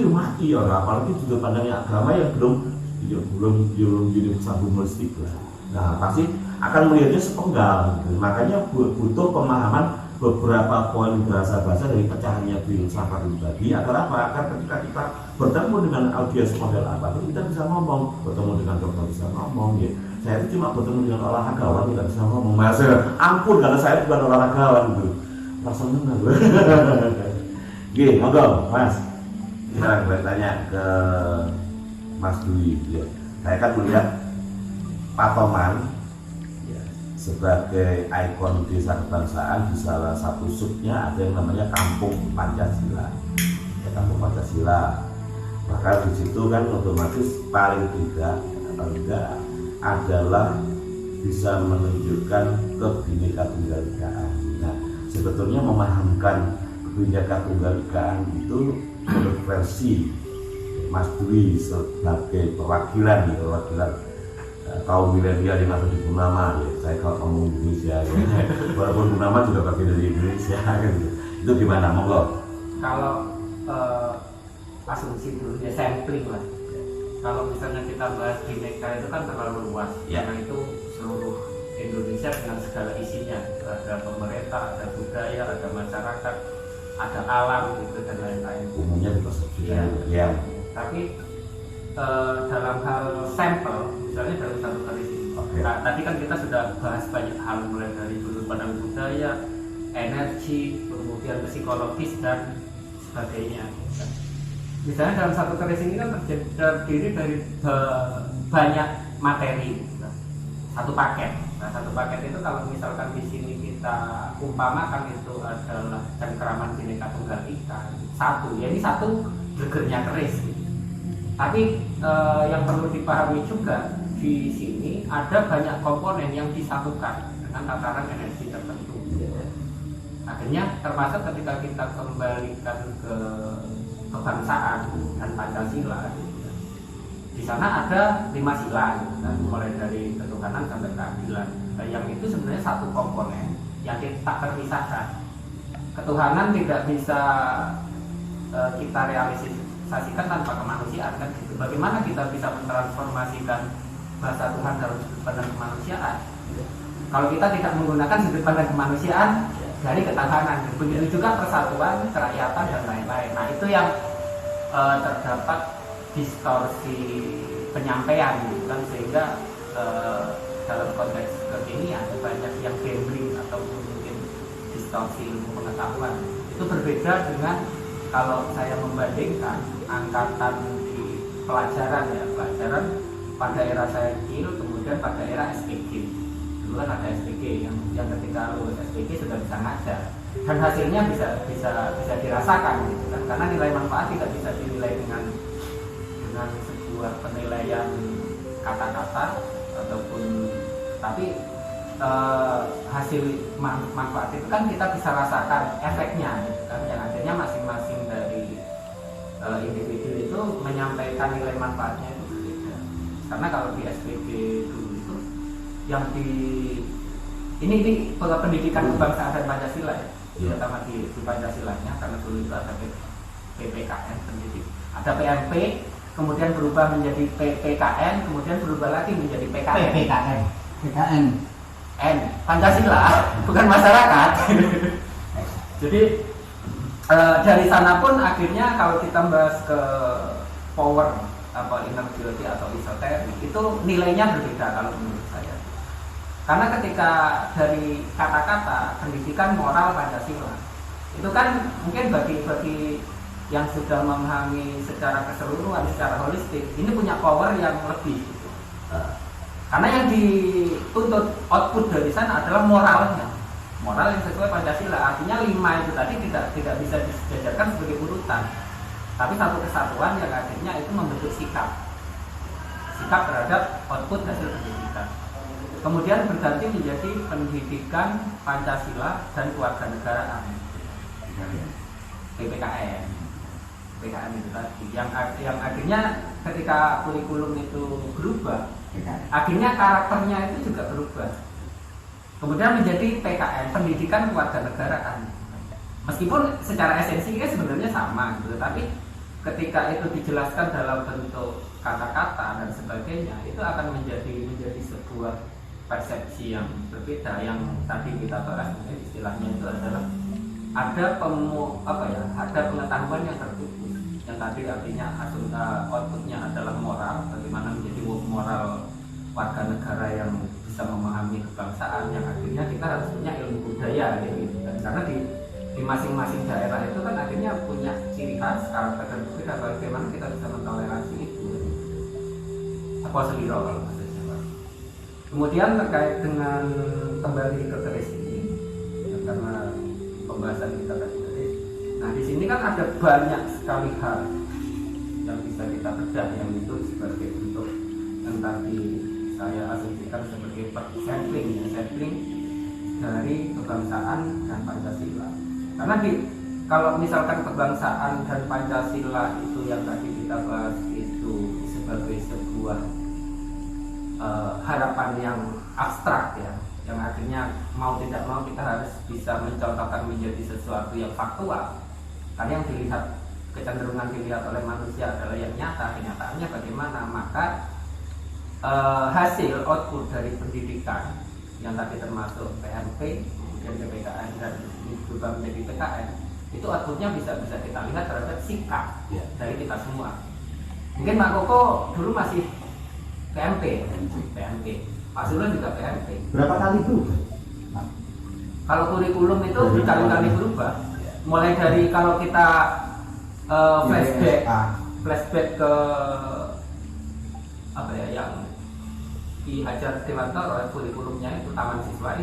orang, apalagi sudut pandangnya agama yang belum universal humanistik lah. Nah pasti akan melihatnya sepenggal. Gitu. Makanya butuh pemahaman beberapa poin bahasa-bahasa dari pecahannya filsafat itu tadi, agar apa? Agar ketika kita bertemu dengan audiens model apa, kita bisa ngomong, bertemu dengan dokter bisa ngomong, ya. Saya itu cuma bertemu dengan olahragawan tidak bisa ngomong. Mas, ampun karena saya bukan olahragawan gitu. Rasa senang gue. Gini, ngobrol, Mas. Sekarang gue tanya ke Mas Dwi, ya. Saya kan melihat Pak Toman sebagai ikon desa kebangsaan, di salah satu subnya ada yang namanya Kampung Pancasila, ya, Kampung Pancasila. Maka di situ kan otomatis paling tidak adalah bisa menunjukkan kebinekaan tunggal-ikaan. Nah, sebetulnya memahamkan kebinekaan tunggal-ikaan itu menurut versi Mas Dwi sebagai perwakilan kaum milenial di masa di Purnama, ya. Saya kalau ngomong Indonesia, ya. Walaupun Purnama juga bagian dari Indonesia, kan. Itu gimana, monggo? Kalau asumsi dulu, ya sampling lah. Kalau misalnya kita bahas Bhinneka itu kan terlalu luas, ya. Karena itu seluruh Indonesia dengan segala isinya, ada pemerintah, ada budaya, ada masyarakat, ada alam gitu dan lain-lain. Umumnya dipersepsikan, ya. Tapi dalam hal sampel, misalnya dalam satu kali ini, nah, tadi kan kita sudah bahas banyak hal, mulai dari sudut pandang budaya, energi, kemudian psikologis dan sebagainya. Misalnya dalam satu keris ini kan terdiri dari banyak materi, satu paket. Nah, satu paket itu kalau misalkan di sini kita umpamakan itu adalah cengkeraman Bhinneka Tunggal Ika, satu, ya ini satu gegernya keris. Tapi yang perlu dipahami juga di sini ada banyak komponen yang disatukan dengan tataran energi tertentu. Akhirnya termasuk ketika kita kembalikan ke kebangsaan dan Pancasila, di sana ada 5 sila, dan mulai dari ketuhanan sampai keadilan. Yang itu sebenarnya satu komponen yang tak terpisahkan. Ketuhanan tidak bisa kita realisasikan tanpa kemanusiaan, kan gitu. Bagaimana kita bisa mentransformasikan bahasa Tuhan dalam sudut pandang kemanusiaan? Kalau kita tidak menggunakan sudut pandang kemanusiaan dari ketahanan, begitu juga persatuan, kerakyatan dan lain-lain. Nah itu yang terdapat distorsi penyampaian, gitu kan, sehingga dalam konteks kekinian banyak yang gambling atau mungkin distorsi ilmu pengetahuan. Itu berbeda dengan kalau saya membandingkan angkatan di pelajaran pada era saya kecil, kemudian pada era SPG. Dulu kan ada SPG yang ketika lulus SPG sudah bisa ngajar dan hasilnya bisa dirasakan gitu kan, karena nilai manfaat tidak bisa dinilai dengan sebuah penilaian kata-kata ataupun, tapi hasil manfaat itu kan kita bisa rasakan efeknya gitu kan, yang akhirnya masing-masing dari individu itu menyampaikan nilai manfaatnya itu berbeda. Karena kalau di SPG dulu itu yang ini pendidikan kebangsaan dan Pancasila ya, terutama di Pancasilanya, karena dulu itu ada PPKN pendidik, ada PMP, kemudian berubah menjadi PPKN, kemudian berubah lagi menjadi PKN. N Pancasila, bukan masyarakat. Jadi dari sana pun akhirnya kalau kita bahas ke power inner beauty atau esoterik itu nilainya berbeda kalau menurut saya. Karena ketika dari kata-kata pendidikan moral Pancasila itu kan mungkin bagi yang sudah memahami secara keseluruhan, secara holistik, ini punya power yang lebih. Karena yang dituntut output dari sana adalah moralnya, moral yang sesuai Pancasila. Artinya 5 itu tadi tidak bisa disejajarkan sebagai urutan, tapi satu kesatuan yang akhirnya itu membentuk sikap terhadap output hasil pendidikan. Kemudian berganti menjadi pendidikan Pancasila dan kewarganegaraan, PPKN itu tadi, yang akhirnya ketika kurikulum itu berubah, akhirnya karakternya itu juga berubah. Kemudian menjadi PKN, pendidikan kewarganegaraan. Meskipun secara esensinya sebenarnya sama gitu, tapi ketika itu dijelaskan dalam bentuk kata-kata dan sebagainya, itu akan menjadi sebuah persepsi yang berbeda. Yang tadi kita bahas istilahnya itu adalah ada pengetahuan yang tertutup. Yang tadi artinya outputnya adalah moral, bagaimana menjadi moral warga negara yang bisa memahami kebangsaan, yang akhirnya kita harus punya ilmu budaya gitu kan. Karena di masing-masing daerah itu kan akhirnya punya ciri khas, karakter dan berbeda, bagaimana kita bisa mentoleransi itu. Apa seliro kalau bahasa Jawa. Kemudian terkait dengan kembali ke keris ini, ya, karena pembahasan kita tadi. Nah di sini kan ada banyak sekali hal yang bisa kita bedah, yang itu sebagai bentuk yang tadi saya asumsikan sebagai sampling dari kebangsaan dan Pancasila. Karena kalau misalkan kebangsaan dan Pancasila itu yang tadi kita bahas itu sebagai sebuah harapan yang abstrak ya, yang akhirnya mau tidak mau kita harus bisa mencontohkan menjadi sesuatu yang faktual. Karena yang kecenderungan dilihat oleh manusia adalah yang nyata, kenyataannya bagaimana. Maka hasil output dari pendidikan yang tadi termasuk PMP, kemudian PPKN dan berubah menjadi PKN, itu outputnya bisa kita lihat terhadap sikap dari kita semua. Mungkin Pak Koko dulu masih PMP, Pak Sulun juga PMP. Berapa kali itu? Kalau kurikulum itu berkali-kali berubah. Mulai dari kalau kita flashback ke yang di Hajar Dewantara, kurikulumnya itu Taman Siswa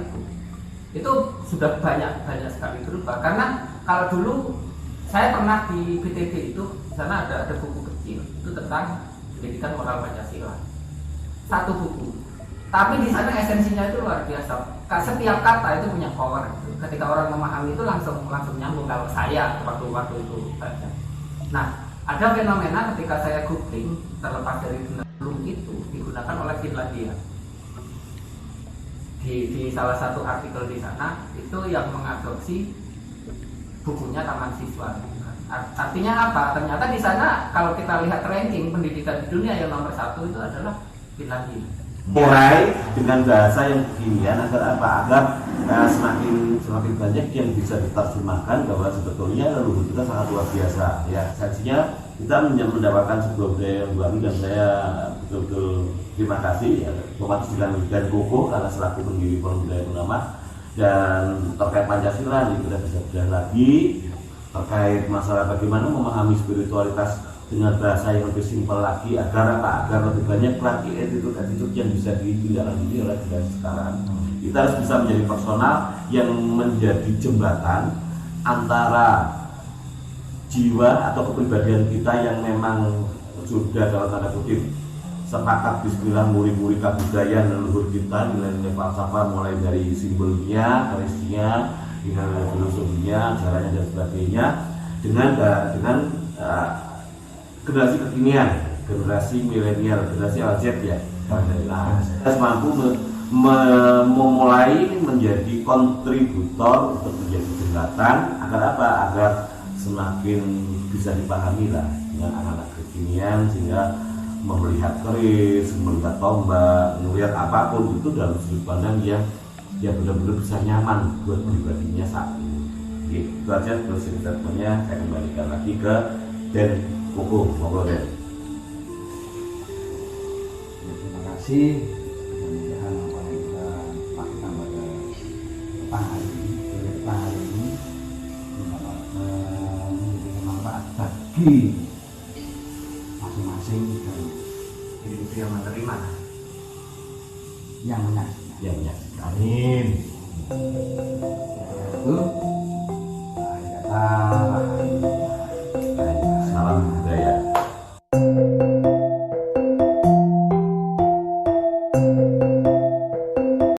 itu sudah banyak sekali berubah. Karena kalau dulu saya pernah di BTD itu, di sana ada buku kecil itu tentang pendidikan moral Pancasila, satu buku. Tapi di sana esensinya itu luar biasa. Setiap kata itu punya power. Ketika orang memahami itu langsung nyambung. Kalau saya waktu itu baca. Nah, ada fenomena ketika saya googling, terlepas dari belum itu digunakan oleh Finlandia. Di salah satu artikel di sana itu yang mengadopsi bukunya Taman Siswa. Artinya apa? Ternyata di sana kalau kita lihat ranking pendidikan di dunia yang nomor 1 itu adalah Finlandia. Mulai dengan bahasa yang kekinian agar semakin banyak yang bisa diterjemahkan bahwa sebetulnya leluhur kita sangat luar biasa. Ya, sajinya kita mendapatkan sebuah budaya yang baru, dan saya betul-betul terima kasih ya, Bapak dan Koko karena selaku pendiri Forum Budaya Purnama. Dan terkait Pancasila ini kita bisa bedah lagi terkait masalah bagaimana memahami spiritualitas dengan bahasa yang lebih simpel lagi agar apa? Agar lebih banyak lagi attitude yang bisa ditindaklanjuti oleh generasi sekarang. Kita harus bisa menjadi personal yang menjadi jembatan antara jiwa atau kepribadian kita yang memang sudah dalam tanda kutip sepakat bismillah muri-muri kebudayaan leluhur kita, nilai-nilai falsafah mulai dari simbolnya, karisnya, nilai filosofinya, caranya dan sebagainya dengan generasi kekinian, generasi milenial, generasi LZ ya. Nah, kita harus mampu memulai menjadi kontributor untuk menjadi jembatan agar apa? Agar semakin bisa dipahami lah dengan anak-anak kekinian sehingga melihat keris, melihat tombak, melihat apapun itu dalam sudut pandang yang benar-benar bisa nyaman buat pribadinya saat ini. Itu aja terus statementnya. Saya kembalikan lagi ke Den Koko, ngobrol Den. Terima kasih. Mudah-mudahan apa yang kita lakukan pada petang hari ini mendapat bermanfaat bagi masing-masing dan Individu yang menerima. yang menyaksikan. Yang menyaksikan. Amin. Itu kata Salam budaya.